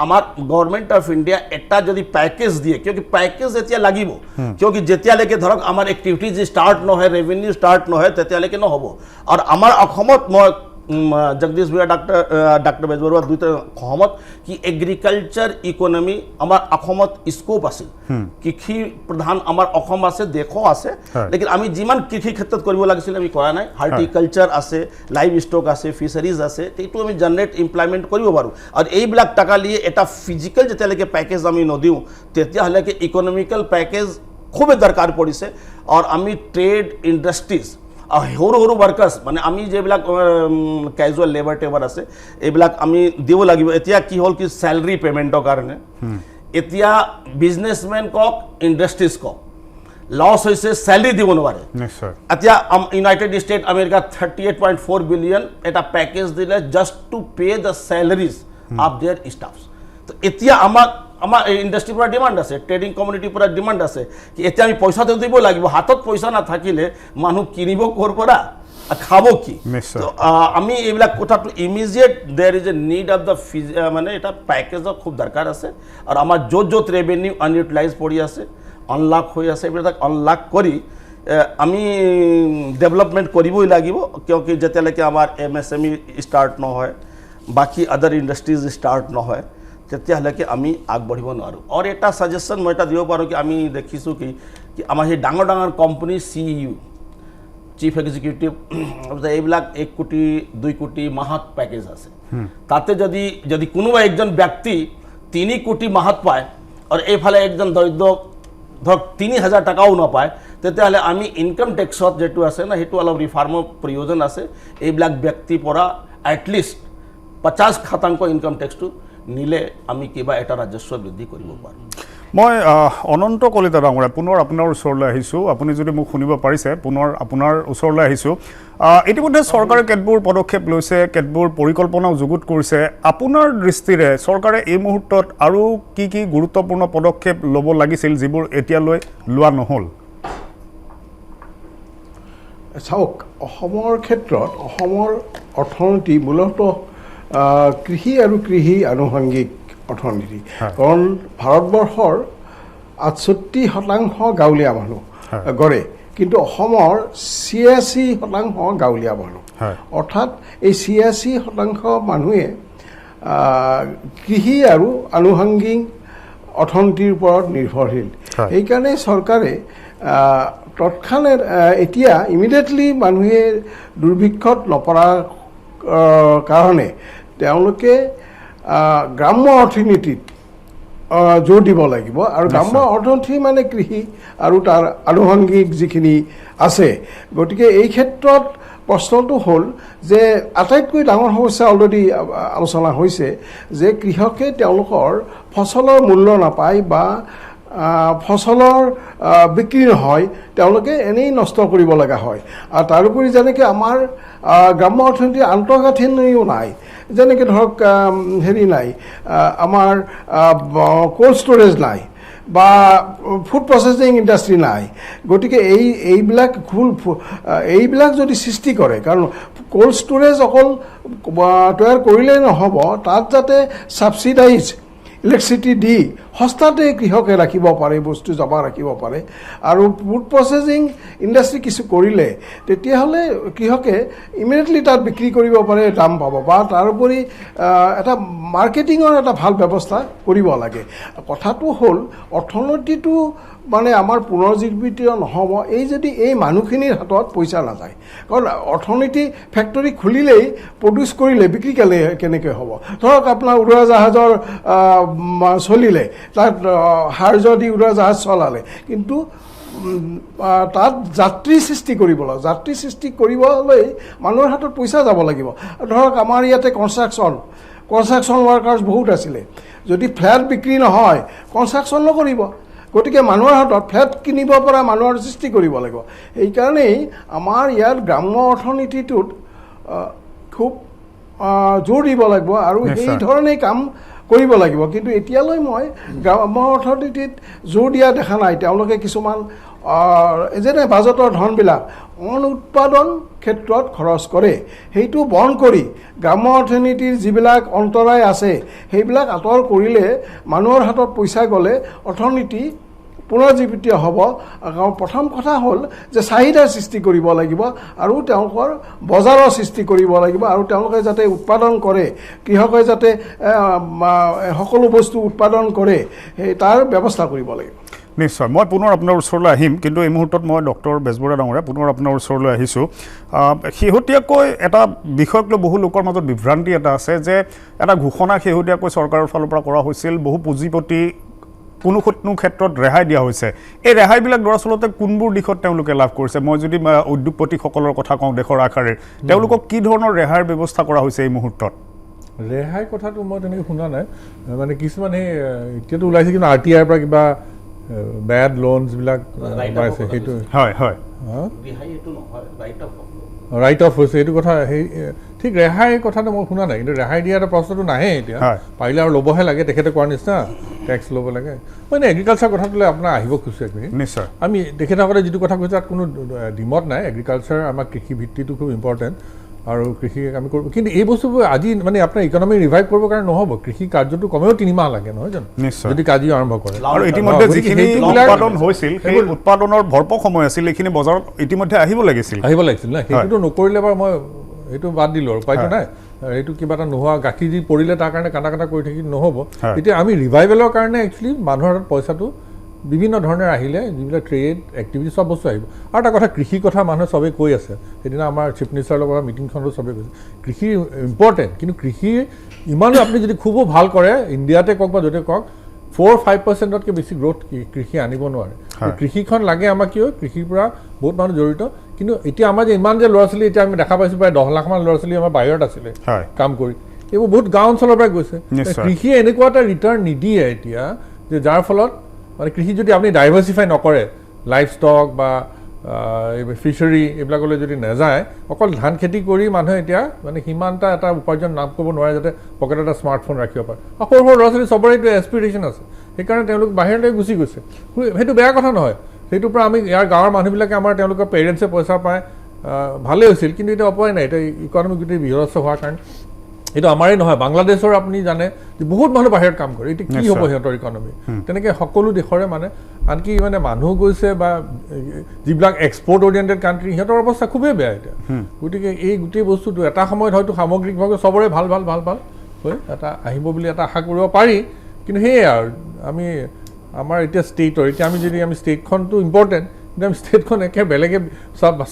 আমার গভর্নমেন্ট অফ ইন্ডিয়া এটা যদি প্যাকেজ দিয়ে কিউকি প্যাকেজ যেতিয়া লাগিব কিউকি যেতিয়ালৈকে ধৰক আমাৰ এক্টিভিটিজ স্টাৰ্ট নহয় ৰেভিনিউ স্টাৰ্ট নহয় তেতিয়ালৈকে নহব আৰু আমাৰ অসমত মই জগদীশ ভূঞা ডাক্তৰ বেজবৰুৱা দুইটা সহমত কি এগ্ৰিকালচাৰ ইকোনমি আমাৰ অসমত স্কোপ আছে কৃষি প্ৰধান আমাৰ অসম আছে দেশো আছে লেকিন আমি যিমান কৃষি ক্ষেত্ৰত কৰিব লাগিছিল আমি কৰা নাই হৰ্টিকালচাৰ আছে লাইভ ষ্টক আছে ফিচাৰিজ আছে এইটো আমি জেনাৰেট ইমপ্লয়মেণ্ট কৰিব পাৰোঁ আৰু এইবিলাক টাকা লিয়ে এটা ফিজিকেল যেতিয়ালৈকে পেকেজ আমি নদিওঁ তেতিয়াহ'লে ইকনমিকেল পেকেজ খুবেই দৰকাৰ পৰিছে আৰু আমি ট্ৰেড ইণ্ডাষ্ট্ৰিজ সৰু ওয়ার্কার্স মানে আমি যেবিলাক ক্যাজুয়াল লেবার টেবার আছে এইবিলাক আমি দিব লাগিব এতিয়া কি হল কি স্যালারি পেমেন্টৰ কাৰণে এতিয়া বিজনেসম্যান কক ইন্ডাস্ট্ৰিজ কক লস হৈছে স্যালাৰি দিব নোৱাৰে নিশ্চয় এতিয়া ইউনাইটেড ষ্টেট আমেৰিকা 38.4 বিলিয়ন এটা প্যাকেজ দিলে just to pay the salaries of there stuffs তো এতিয়া আমাৰ ইন্ডাস্ট্ৰি পৰা ডিমান্ড আছে ট্ৰেডিং কমিউনিটি পৰা ডিমান্ড আছে কি এতিয়া আমি পইচা দিব লাগিব হাতত পইচা নাথাকিলে মানুহ কিনিব ক'ৰ পৰা খাব কি তো আমি এইবিলাক কথাটো immediate there is a need of the মানে এটা প্যাকেজৰ খুব দৰকাৰ আছে আৰু আমাৰ য'ত ৰেভিনিউ আনইউটিলাইজ পৰি আছে আনলক হৈ আছে এইবিলাক আনলক কৰি আমি ডেভেলপমেণ্ট কৰিবই লাগিব কিয়কি যেতিয়ালৈকে আমাৰ MSME ষ্টাৰ্ট নহয় বাকী আদাৰ ইণ্ডাষ্ট্ৰিজ ষ্টাৰ্ট নহয় তেতিয়ালৈকে আমি আগবাঢ়িব নোৱাৰোঁ আৰু এটা ছাজেশ্যন মই এটা দিব পাৰোঁ কি আমি দেখিছোঁ কি আমাৰ সেই ডাঙৰ ডাঙৰ কোম্পানীৰ CEO চিফ এক্সিকিউটিভ এইবিলাক 1 কোটি 2 কোটি মাহত পেকেজ আছে তাতে যদি কোনোবা একজন ব্যক্তি 3 কোটি মাহত পায় আৰু এইফালে একজন দৰিদ্ৰ ধৰক 3000 টাকাও নাপায় তেতিয়াহ'লে আমি ইনকাম টেক্সত যেটো আছে না সেইটো অলপ ৰিফৰ্মৰ প্ৰয়োজন আছে এইবিলাক ব্যক্তিৰ পৰা এটলিষ্ট 50% ইনকাম টেক্সটো নিলে আমি কিবা এটা ৰাজস্ব বৃদ্ধি কৰিব পাৰোঁ মই অনন্ত কলিতা ডাঙৰীয়া পুনৰ আপোনাৰ ওচৰলৈ আহিছোঁ আপুনি যদি মোক শুনিব পাৰিছে পুনৰ আপোনাৰ ওচৰলৈ আহিছোঁ ইতিমধ্যে চৰকাৰে কেতবোৰ পদক্ষেপ লৈছে কেতবোৰ পৰিকল্পনাও যুগুত কৰিছে আপোনাৰ দৃষ্টিৰে চৰকাৰে এই মুহূৰ্তত আৰু কি কি গুৰুত্বপূৰ্ণ পদক্ষেপ ল'ব লাগিছিল যিবোৰ এতিয়ালৈ লোৱা নহ'ল চাওক অসমৰ ক্ষেত্ৰত অসমৰ অৰ্থনীতি মূলতঃ কৃষি আৰু কৃষি আনুষংগিক অৰ্থনীতি কাৰণ ভাৰতবৰ্ষৰ 68% গাঁৱলীয়া মানুহ গড়ে কিন্তু অসমৰ 86% গাঁৱলীয়া মানুহ অৰ্থাৎ এই 86% মানুহে কৃষি আৰু আনুষংগিক অৰ্থনীতিৰ ওপৰত নিৰ্ভৰশীল সেইকাৰণে চৰকাৰে তৎক্ষণাত এতিয়া ইমিডিয়েটলি মানুহে দুৰ্ভিক্ষত নপৰাৰ কাৰণে তেওঁলোকে গ্ৰাম্য অৰ্থনীতিত জোৰ দিব লাগিব আৰু গ্ৰাম্য অৰ্থনীতি মানে কৃষি আৰু তাৰ আনুষংগিক যিখিনি আছে গতিকে এই ক্ষেত্ৰত প্ৰশ্নটো হ'ল যে আটাইতকৈ ডাঙৰ সমস্যা অলৰেডি আলোচনা হৈছে যে কৃষকে তেওঁলোকৰ ফচলৰ মূল্য নাপায় বা ফচলৰ বিক্ৰী নহয় তেওঁলোকে এনেই নষ্ট কৰিব লগা হয় আৰু তাৰোপৰি যেনেকৈ আমাৰ গ্ৰাম্য অৰ্থনীতিৰ আন্তঃগাঁথনিও নাই যেনেকৈ ধৰক হেৰি নাই আমাৰ কোল্ড ষ্ট'ৰেজ নাই বা ফুড প্ৰচেছিং ইণ্ডাষ্ট্ৰী নাই গতিকে এইবিলাক যদি সৃষ্টি কৰে কাৰণ কোল্ড ষ্ট'ৰেজ অকল তৈয়াৰ কৰিলেই নহ'ব তাত যাতে ছাবচিডাইজ ইলেক্ট্ৰিচিটি দি সস্তাতে কৃষকে ৰাখিব পাৰে বস্তু জমা ৰাখিব পাৰে আৰু ফুড প্ৰচেছিং ইণ্ডাষ্ট্ৰী কিছু কৰিলে তেতিয়াহ'লে কৃষকে ইমিডিয়েটলি তাত বিক্ৰী কৰিব পাৰে দাম পাব বা তাৰোপৰি এটা মাৰ্কেটিঙৰ এটা ভাল ব্যৱস্থা কৰিব লাগে কথাটো হ'ল অৰ্থনীতিটো মানে আমাৰ পুনৰুজ্জীৱিত নহ'ব যদি এই মানুহখিনিৰ হাতত পইচা নাযায় কাৰণ অৰ্থনীতি ফেক্টৰী খুলিলেই প্ৰডিউচ কৰিলে বিক্ৰী কেনেকৈ হ'ব ধৰক আপোনাৰ উৰাজাহাজৰ চলিলে তাত সাহাৰ্য দি উৰাজাহাজ চলালে কিন্তু তাত যাত্ৰী সৃষ্টি কৰিবলৈ যাত্ৰী সৃষ্টি কৰিবলৈ মানুহৰ হাতত পইচা যাব লাগিব ধৰক আমাৰ ইয়াতে কনষ্ট্ৰাকশ্যন ৱৰ্কাৰ্ছ বহুত আছিলে যদি ফ্লেট বিক্ৰী নহয় কনষ্ট্ৰাকশ্যন নকৰিব গতিকে মানুহৰ হাতত ফ্লেট কিনিব পৰা মানুহৰ সৃষ্টি কৰিব লাগিব এইকাৰণেই আমাৰ ইয়াত গ্ৰাম্য অৰ্থনীতিটোত খুব জোৰ দিব লাগিব আৰু সেই ধৰণেই কাম কৰিব লাগিব কিন্তু এতিয়ালৈ মই গ্ৰাম্য অৰ্থনীতিত জোৰ দিয়া দেখা নাই তেওঁলোকে কিছুমান যেনে বাজেটৰ ধনবিলাক অনুৎপাদন ক্ষেত্ৰত খৰচ কৰে সেইটো বন্ধ কৰি গ্ৰাম্য অৰ্থনীতিৰ যিবিলাক অন্তৰায় আছে সেইবিলাক আঁতৰ কৰিলে মানুহৰ হাতত পইচা গ'লে অৰ্থনীতি পুনৰুজ্জীৱিত হ'ব প্ৰথম কথা হ'ল যে চাহিদাৰ সৃষ্টি কৰিব লাগিব আৰু তেওঁলোকৰ বজাৰৰ সৃষ্টি কৰিব লাগিব আৰু তেওঁলোকে যাতে উৎপাদন কৰে কৃষকে যাতে সকলো বস্তু উৎপাদন কৰে তাৰ ব্যৱস্থা কৰিব লাগিব নিশ্চয় মই পুনৰ আপোনাৰ ওচৰলৈ আহিম কিন্তু এই মুহূৰ্তত মই ডক্টৰ বেজবৰুৱা ডাঙৰীয়া পুনৰ আপোনাৰ ওচৰলৈ আহিছোঁ শেহতীয়াকৈ এটা বিষয়ক লৈ বহু লোকৰ মাজত বিভ্ৰান্তি এটা আছে যে এটা ঘোষণা শেহতীয়াকৈ চৰকাৰৰ ফালৰ পৰা কৰা হৈছিল বহু পুঁজিপতি কোনো ক্ষেত্ৰত ৰেহাই দিয়া হৈছে এই ৰেহাইবিলাক দৰাচলতে কোনবোৰ দিশত তেওঁলোকে লাভ কৰিছে মই যদি উদ্যোগপতিসকলৰ কথা কওঁ দেশৰ আশাৰে তেওঁলোকক কি ধৰণৰ ৰেহাইৰ ব্যৱস্থা কৰা হৈছে এই মুহূৰ্তত ৰেহাই কথাটো মই তেনেকৈ শুনা নাই মানে কিছুমান সেই এতিয়াতো ওলাইছে কিন্তু RTIৰ পৰা কিবা বেড লোনছবিলাক পাইছে সেইটো হয় হয় ৰাইট অফ হৈছে এইটো কথা সেই ঠিক ৰেহাই কথাটো মই শুনা নাই কিন্তু ৰেহাই দিয়া এটা প্ৰশ্নটো নাহে এতিয়া পাৰিলে আৰু ল'বহে লাগে তেখেতে কোৱাৰ নিচিনা টেক্স ল'ব লাগে মানে এগ্ৰিকালচাৰ কথাটোলৈ আপোনাৰ আহিব খুজিছে নিশ্চয় আমি তেখেতসকলে যিটো কথা কৈছে তাত কোনো দ্বিমত নাই এগ্ৰিকালচাৰ আমাৰ কৃষি ভিত্তিটো খুব ইম্পৰ্টেণ্ট আৰু কৃষি আমি কৰিব কিন্তু এই বস্তুবোৰ আজি মানে আপোনাৰ ইকনমি ৰিভাইভ কৰিবৰ কাৰণে নহ'ব কৃষি কাৰ্যটো কমেও 3 মাহ লাগে নহয় জানো যদি কাজি আৰম্ভ কৰে আৰু ইতিমধ্যে যিখিনি উৎপাদন হৈছিল সেই উৎপাদনৰ ভৰপক সময় আছিল এইখিনি বজাৰত ইতিমধ্যে আহিব লাগিছিল না সেইটোতো নকৰিলে বাৰু মই সেইটো বাদ দিলোঁ আৰু উপায়টো নাই এইটো কিবা এটা নোহোৱা গাখীৰ যি পৰিলে তাৰ কাৰণে কাটা কৰি থাকি নহ'ব এতিয়া আমি ৰিভাইভেলৰ কাৰণে একচুৱেলি মানুহৰ হাতত পইচাটো বিভিন্ন ধৰণে আহিলে যিবিলাক ট্ৰেড এক্টিভিটি চব বস্তু আহিব আৰু এটা কথা কৃষিৰ কথা মানুহে চবেই কৈ আছে সেইদিনা আমাৰ চিফ মিনিষ্টাৰৰ লগত মিটিংখনতো চবেই কৈছে কৃষি ইম্পৰ্টেণ্ট কিন্তু কৃষি ইমানো আপুনি যদি খুব ভাল কৰে ইণ্ডিয়াতে কওক বা য'তে কওক 4-5%তকৈ বেছি গ্ৰ'থ কৃষি আনিব নোৱাৰে কৃষিখন লাগে আমাক কিয় কৃষিৰ পৰা বহুত মানুহ জড়িত কিন্তু এতিয়া আমাৰ যে ইমান যে ল'ৰা ছোৱালী এতিয়া আমি দেখা পাইছোঁ প্ৰায় 10 লাখমান ল'ৰা ছোৱালী আমাৰ বাহিৰত আছিলে কাম কৰি এইবোৰ বহুত গাঁও অঞ্চলৰ পৰাই গৈছে কৃষিয়ে এনেকুৱা এটা ৰিটাৰ্ণ নিদিয়ে এতিয়া যে যাৰ ফলত মানে কৃষি যদি আপুনি ডাইভাৰ্চিফাই নকৰে লাইফ ষ্টক বা ফিচাৰী এইবিলাকলৈ যদি নাযায় অকল ধান খেতি কৰি মানুহে এতিয়া মানে সিমান এটা উপাৰ্জন লাভ কৰিব নোৱাৰে যাতে পকেটত এটা স্মাৰ্টফোন ৰাখিব পাৰে সৰু সৰু ল'ৰা ছোৱালী চবৰে এইটো এছপিৰেশ্যন আছে সেইকাৰণে তেওঁলোক বাহিৰলৈ গুচি গৈছে সেইটো বেয়া কথা নহয় সেইটোৰ পৰা আমি ইয়াৰ গাঁৱৰ মানুহবিলাকে আমাৰ তেওঁলোকৰ পেৰেণ্টছে পইচা পায় ভালেই হৈছিল কিন্তু এতিয়া উপায় নাই এতিয়া ইকনমি গোটেই বিহৰস্ত হোৱাৰ কাৰণে এইটো আমাৰেই নহয় বাংলাদেশৰ আপুনি জানে যে বহুত মানুহ বাহিৰত কাম কৰে এতিয়া কি হ'ব সিহঁতৰ ইকনমি তেনেকৈ সকলো দেশৰে মানে আনকি মানে মানুহ গৈছে বা যিবিলাক এক্সপৰ্ট অৰিয়েণ্টেড কাণ্ট্ৰি সিহঁতৰ অৱস্থা খুবেই বেয়া এতিয়া গতিকে এই গোটেই বস্তুটো এটা সময়ত হয়তো সামগ্ৰিকভাৱে চবৰে ভাল হৈ এটা আহিব বুলি এটা আশা কৰিব পাৰি কিন্তু সেয়াই আৰু আমাৰ এতিয়া ষ্টেটৰ এতিয়া আমি ষ্টেটখনটো ইম্পৰ্টেণ্ট কিন্তু আমি ষ্টেটখন একে বেলেগে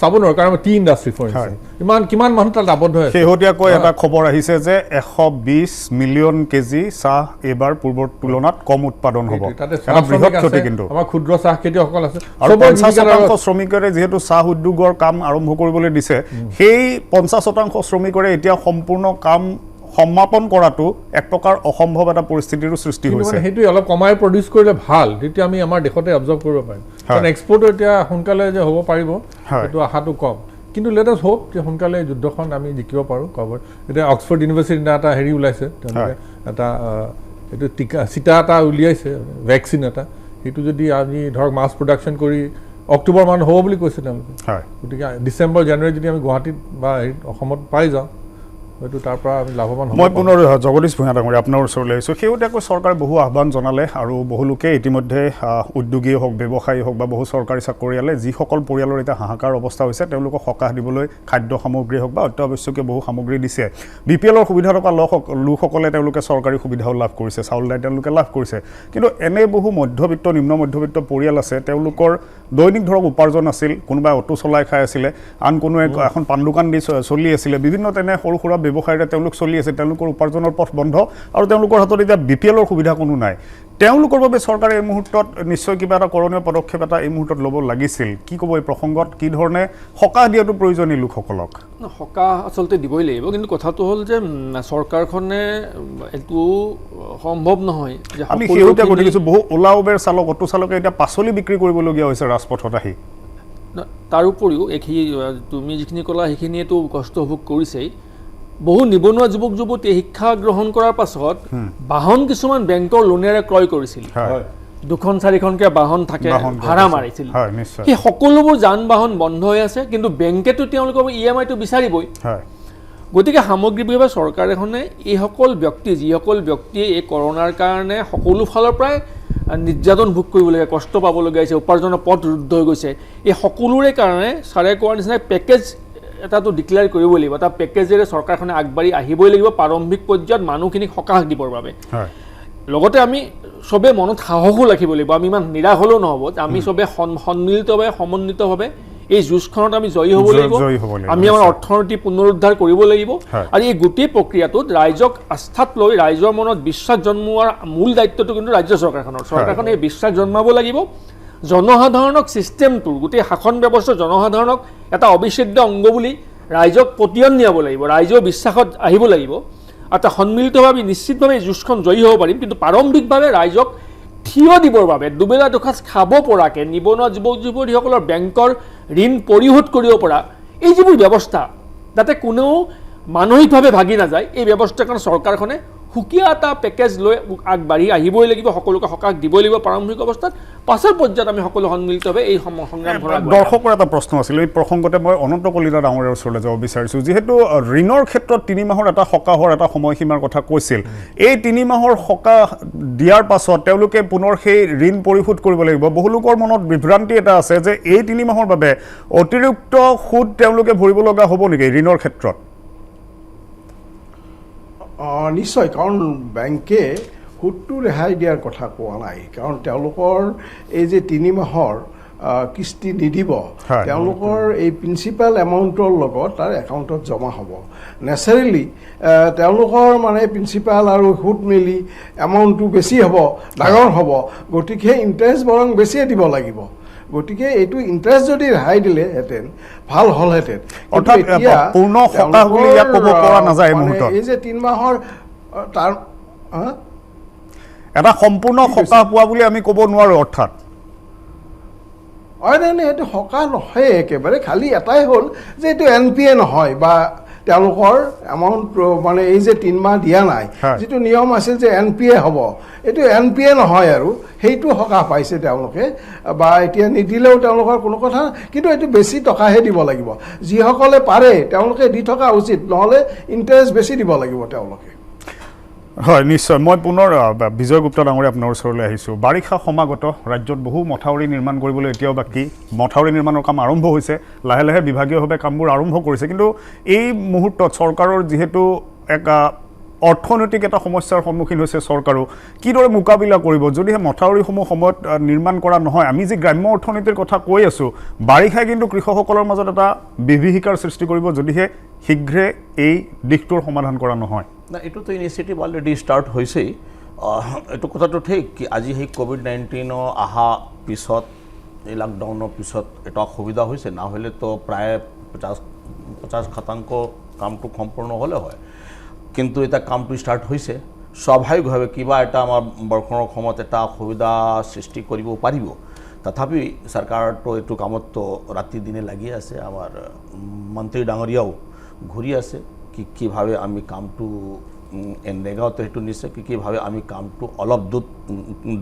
চাব নোৱাৰোঁ কাৰণ টি ইণ্ডাষ্ট্ৰী ফৰ ইনষ্টেঞ্চ কিমান মানুহ তাত আবদ্ধ হৈ আছে শেহতীয়াকৈ এটা খবৰ আহিছে যে 120 মিলিয়ন কেজি চাহ এইবাৰ পূৰ্বৰ তুলনাত কম উৎপাদন হ'ব এটা বৃহৎ ক্ষতি কিন্তু আমাৰ ক্ষুদ্ৰ চাহ খেতিয়কসকল আছে আৰু 50% শ্ৰমিকৰে যিহেতু চাহ উদ্যোগৰ কাম আৰম্ভ কৰিবলৈ দিছে সেই 50% শ্ৰমিকৰে এতিয়া সম্পূৰ্ণ কাম সমাপন কৰাটো এক প্ৰকাৰ অসম্ভৱ এটা পৰিস্থিতিৰ সৃষ্টি হৈছে সেইটোৱে অলপ কমাই প্ৰডিউচ কৰিলে ভাল তেতিয়া আমি আমাৰ দেশতে অবজাৰ্ভ কৰিব পাৰিম কাৰণ এক্সপৰ্ট এতিয়া সোনকালে যে হ'ব পাৰিব সেইটো আশাটো কম কিন্তু লেট আছ হোপ যে সোনকালে যুদ্ধখন আমি জিকিব পাৰোঁ কভাৰ এতিয়া অক্সফৰ্ড ইউনিভাৰ্চিটিৰ এটা হেৰি ওলাইছে তেওঁলোকে এটা এইটো চিটা এটা উলিয়াইছে ভেকচিন এটা সেইটো যদি আমি ধৰক মাছ প্ৰডাকশ্যন কৰি অক্টোবৰ মানত হ'ব বুলি কৈছে তেওঁলোকে গতিকে ডিচেম্বৰ জানুৱাৰী যদি আমি গুৱাহাটীত বা অসমত পাই যাওঁ হয়তো তাৰ পৰা আমি লাভৱান হ'ম। মই পুনৰ জগদীশ ভূঞা ডাঙৰীয়া আপোনাৰ ওচৰলৈ আহিছোঁ শেহতীয়াকৈ চৰকাৰে বহু আহ্বান জনালে আৰু বহু লোকে ইতিমধ্যে উদ্যোগীয়ে হওক ব্যৱসায়ী হওক বা বহু চৰকাৰী চাকৰিয়ালে যিসকল পৰিয়ালৰ এতিয়া হাহাকাৰ অৱস্থা হৈছে তেওঁলোকক সকাহ দিবলৈ খাদ্য সামগ্ৰী হওক বা অত্যাৱশ্যকীয় বহু সামগ্ৰী দিছে BPLৰ সুবিধা থকা লোকসকলে তেওঁলোকে চৰকাৰী সুবিধাও লাভ কৰিছে চাউল দাই তেওঁলোকে লাভ কৰিছে কিন্তু এনে বহু মধ্যবিত্ত নিম্ন মধ্যবিত্ত পৰিয়াল আছে তেওঁলোকৰ দৈনিক ধৰক উপাৰ্জন আছিল কোনোবাই অটো চলাই খাই আছিলে আন কোনোৱে এখন পাণ দোকান দি চলি আছিলে বিভিন্ন তেনে সৰু সুৰা ব্যৱসায়ীৰে তেওঁলোক চলি আছে তেওঁলোকৰ উপাৰ্জনৰ পথ বন্ধ আৰু তেওঁলোকৰ হাতত এতিয়া BPLৰ সুবিধা কোনো নাই তেওঁলোকৰ বাবে চৰকাৰে এই মুহূৰ্তত নিশ্চয় কিবা এটা কৰণীয় পদক্ষেপ এটা এই মুহূৰ্তত ল'ব লাগিছিল কি ক'ব এই প্ৰসংগত কি ধৰণে সকাহ দিয়াটো প্ৰয়োজনীয় লোকসকলক সকাহ আচলতে দিবই লাগিব কিন্তু কথাটো হ'ল যে চৰকাৰখনে এইটো সম্ভৱ নহয় যে আমি শেহতীয়া কৰি দেখিছোঁ বহু ওলা উবেৰ চালক অটো চালকে এতিয়া পাচলি বিক্ৰী কৰিবলগীয়া হৈছে ৰাজপথত আহি তাৰ উপৰিও তুমি যিখিনি ক'লা সেইখিনিয়েতো কষ্ট ভোগ কৰিছেই বহু নিবনুৱা যুৱক যুৱতীয়ে শিক্ষা গ্ৰহণ কৰাৰ পাছত বাহন কিছুমান বেংকৰ লোনেৰে ক্ৰয় কৰিছিল 2-4খনকৈ বাহন থাকে ভাড়া মাৰিছিল সেই সকলোবোৰ যান বাহন বন্ধ হৈ আছে কিন্তু বেংকেতো তেওঁলোকৰ EMI-টো বিচাৰিবই গতিকে সামগ্ৰিকভাৱে চৰকাৰ এখনে এইসকল ব্যক্তি যিসকল ব্যক্তিয়ে এই কৰোণাৰ কাৰণে সকলো ফালৰ পৰাই নিৰ্যাতন ভোগ কৰিবলগীয়া কষ্ট পাবলগীয়া হৈছে উপাৰ্জনৰ পথ ৰুদ্ধ হৈ গৈছে এই সকলোৰে কাৰণে ছাৰে কোৱাৰ নিচিনা পেকেজ এটাতো ডিক্লেয়াৰ কৰিব লাগিব এটা পেকেজেৰে চৰকাৰখনে আগবাঢ়ি আহিবই লাগিব প্ৰাৰম্ভিক পৰ্যায়ত মানুহখিনিক সকাহ দিবৰ বাবে লগতে আমি চবে মনত সাহসো ৰাখিব লাগিব আমি ইমান নিৰাশ হ'লেও নহ'ব আমি চবে সন্মিলিতভাৱে সমন্বিতভাৱে এই যুঁজখনত আমি জয়ী হ'ব লাগিব আমি আমাৰ অৰ্থনীতি পুনৰুদ্ধাৰ কৰিব লাগিব আৰু এই গোটেই প্ৰক্ৰিয়াটোত ৰাইজক আস্থাত লৈ ৰাইজৰ মনত বিশ্বাস জন্মোৱাৰ মূল দায়িত্বটো কিন্তু ৰাজ্য চৰকাৰখনে এই বিশ্বাস জন্মাব লাগিব জনসাধাৰণক ছিষ্টেমটোৰ গোটেই শাসন ব্যৱস্থা জনসাধাৰণক এটা অবিচ্ছেদ্য অংগ বুলি ৰাইজক পতিয়ন নিয়াব লাগিব ৰাইজৰ বিশ্বাসত আহিব লাগিব এটা সন্মিলিতভাৱে নিশ্চিতভাৱে এই যুঁজখন জয়ী হ'ব পাৰিম কিন্তু প্ৰাৰম্ভিকভাৱে ৰাইজক থিয় দিবৰ বাবে দুবেলা দুসাঁজ খাব পৰাকৈ নিবনুৱা যুৱক যুৱতীসকলৰ বেংকৰ ঋণ পৰিশোধ কৰিব পৰা এই যিবোৰ ব্যৱস্থা যাতে কোনেও মানসিকভাৱে ভাগি নাযায় এই ব্যৱস্থাখন চৰকাৰখনে সুকীয়া এটা পেকেজ লৈ আগবাঢ়ি আহিবই লাগিব, সকলোকে সকাহ দিবই লাগিব প্ৰাৰম্ভিক অৱস্থাত, পাছৰ পৰ্যায়ত আমি সকলো সন্মিলিতভাৱে এই সংগ্ৰাম ভৰা। দৰ্শকৰ এটা প্ৰশ্ন আছিল, এই প্ৰসংগতে মই অনন্ত কলিতা ডাঙৰীয়াৰ ওচৰলৈ যাব বিচাৰিছোঁ। যিহেতু ঋণৰ ক্ষেত্ৰত 3 মাহৰ এটা সকাহৰ এটা সময়সীমাৰ কথা কৈছিল, এই 3 মাহৰ সকাহ দিয়াৰ পাছত তেওঁলোকে পুনৰ সেই ঋণ পৰিশোধ কৰিব লাগিব। বহু লোকৰ মনত বিভ্ৰান্তি এটা আছে যে এই 3 মাহৰ বাবে অতিৰিক্ত সুদ তেওঁলোকে ভৰিব লগা হ'ব নেকি ঋণৰ ক্ষেত্ৰত? নিশ্চয়, কাৰণ বেংকে সুদটো ৰেহাই দিয়াৰ কথা কোৱা নাই, কাৰণ তেওঁলোকৰ এই যে 3 মাহৰ কিস্তি নিদিব, তেওঁলোকৰ এই প্ৰিন্সিপাল এমাউণ্টৰ লগত তাৰ একাউণ্টত জমা হ'ব। নেচাৰেলি তেওঁলোকৰ মানে প্ৰিন্সিপাল আৰু সুদ মিলি এমাউণ্টটো বেছি হ'ব, ডাঙৰ হ'ব, গতিকে ইণ্টাৰেষ্ট বৰং বেছিয়ে দিব লাগিব। গতিকে এইটো ইণ্টাৰেষ্ট যদি ৰেহাই দিলেহেঁতেন ভাল হ'লহেঁতেন। এই যে 3 মাহৰ তাৰ এটা সম্পূৰ্ণ সকাহ পোৱা বুলি আমি ক'ব নোৱাৰোঁ। অৰ্থাৎ নাই, সেইটো সকাহ নহয় একেবাৰে, খালি এটাই হ'ল যে এইটো NPA নহয় বা তেওঁলোকৰ এমাউণ্ট মানে এই যে 3 মাহ দিয়া নাই, যিটো নিয়ম আছিল যে NPA হ'ব, এইটো NPA নহয় আৰু সেইটো সকাহ পাইছে তেওঁলোকে, বা এতিয়া নিদিলেও তেওঁলোকৰ কোনো কথা, কিন্তু এইটো বেছি টকাহে দিব লাগিব। যিসকলে পাৰে তেওঁলোকে দি থকা উচিত, নহ'লে ইণ্টাৰেষ্ট বেছি দিব লাগিব তেওঁলোকে। হয়, নিশ্চয়। মই পুনৰ বিজয় গুপ্তা ডাঙৰীয়া আপোনাৰ ওচৰলৈ আহিছোঁ। বাৰিষা সমাগত, ৰাজ্যত বহু মথাউৰি নিৰ্মাণ কৰিবলৈ এতিয়াও বাকী, মথাউৰি নিৰ্মাণৰ কাম আৰম্ভ হৈছে, লাহে লাহে বিভাগীয়ভাৱে কামবোৰ আৰম্ভ কৰিছে, কিন্তু এই মুহূৰ্তত চৰকাৰৰ যিহেতু এক অৰ্থনৈতিক এটা সমস্যাৰ সন্মুখীন হৈছে চৰকাৰো, কিদৰে মোকাবিলা কৰিব যদিহে মথাউৰিসমূহ সময়ত নিৰ্মাণ কৰা নহয়? আমি যি গ্ৰাম্য অৰ্থনীতিৰ কথা কৈ আছোঁ, বাৰিষাই কিন্তু কৃষকসকলৰ মাজত এটা বিভীষিকাৰ সৃষ্টি কৰিব যদিহে শীঘ্ৰে এই দিশটোৰ সমাধান কৰা নহয়। না, এইটোতো ইনিচিয়েটিভ অলৰেডি ষ্টাৰ্ট হৈছেই। এইটো কথাটো ঠিক কি আজি সেই COVID-19 অহা পিছত, এই লকডাউনৰ পিছত এটা অসুবিধা হৈছে, নহ'লেতো প্ৰায় 50% কামটো সম্পূৰ্ণ হ'লে হয়, কিন্তু এতিয়া কামটো ষ্টাৰ্ট হৈছে। স্বাভাৱিকভাৱে কিবা এটা আমাৰ বৰ্ষণৰ সময়ত এটা অসুবিধা সৃষ্টি কৰিব পাৰিব, তথাপি চৰকাৰতো এইটো কামততো ৰাতি দিনে লাগি আছে। আমাৰ মন্ত্ৰী ডাঙৰীয়াও ঘূৰি আছে কিভাৱে আমি কামটো এনৰেগাওতে সেইটো নিশ্চয় কিভাৱে আমি কামটো অলপ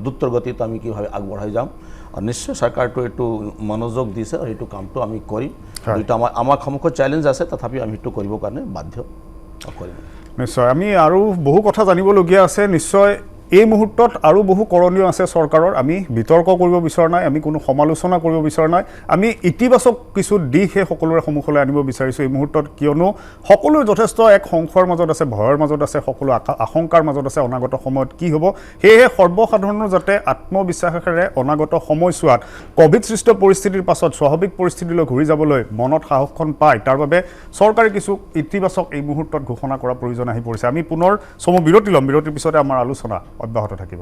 দ্ৰুতৰ গতিত আমি কিভাৱে আগবঢ়াই যাম, আৰু নিশ্চয় চৰকাৰটো এইটো মনোযোগ দিছে, আৰু সেইটো কামটো আমি কৰিম। এইটো আমাৰ সন্মুখত চেলেঞ্জ আছে, তথাপি আমি সেইটো কৰিবৰ কাৰণে বাধ্য কৰিম। নিশ্চয়, আমি আৰু বহু কথা জানিবলগীয়া আছে। নিশ্চয় এই মুহূৰ্তত আৰু বহু কৰণীয় আছে চৰকাৰৰ। আমি বিতৰ্ক কৰিব বিচৰা নাই, আমি কোনো সমালোচনা কৰিব বিচৰা নাই, আমি ইতিবাচক কিছু দিশহে সকলোৰে সন্মুখলৈ আনিব বিচাৰিছোঁ এই মুহূৰ্তত, কিয়নো সকলো যথেষ্ট এক সংশয়ৰ মাজত আছে, ভয়ৰ মাজত আছে, সকলো আশংকাৰ মাজত আছে অনাগত সময়ত কি হ'ব। সেয়েহে সৰ্বসাধাৰণৰ যাতে আত্মবিশ্বাসেৰে অনাগত সময়ছোৱাত ক'ভিড সৃষ্ট পৰিস্থিতিৰ পাছত স্বাভাৱিক পৰিস্থিতিলৈ ঘূৰি যাবলৈ মনত সাহসখন পায়, তাৰ বাবে চৰকাৰে কিছু ইতিবাচক এই মুহূৰ্তত ঘোষণা কৰাৰ প্ৰয়োজন আহি পৰিছে। আমি পুনৰ চমু বিৰতি ল'ম, বিৰতিৰ পিছতে আমাৰ আলোচনা অব্যাহত থাকিব।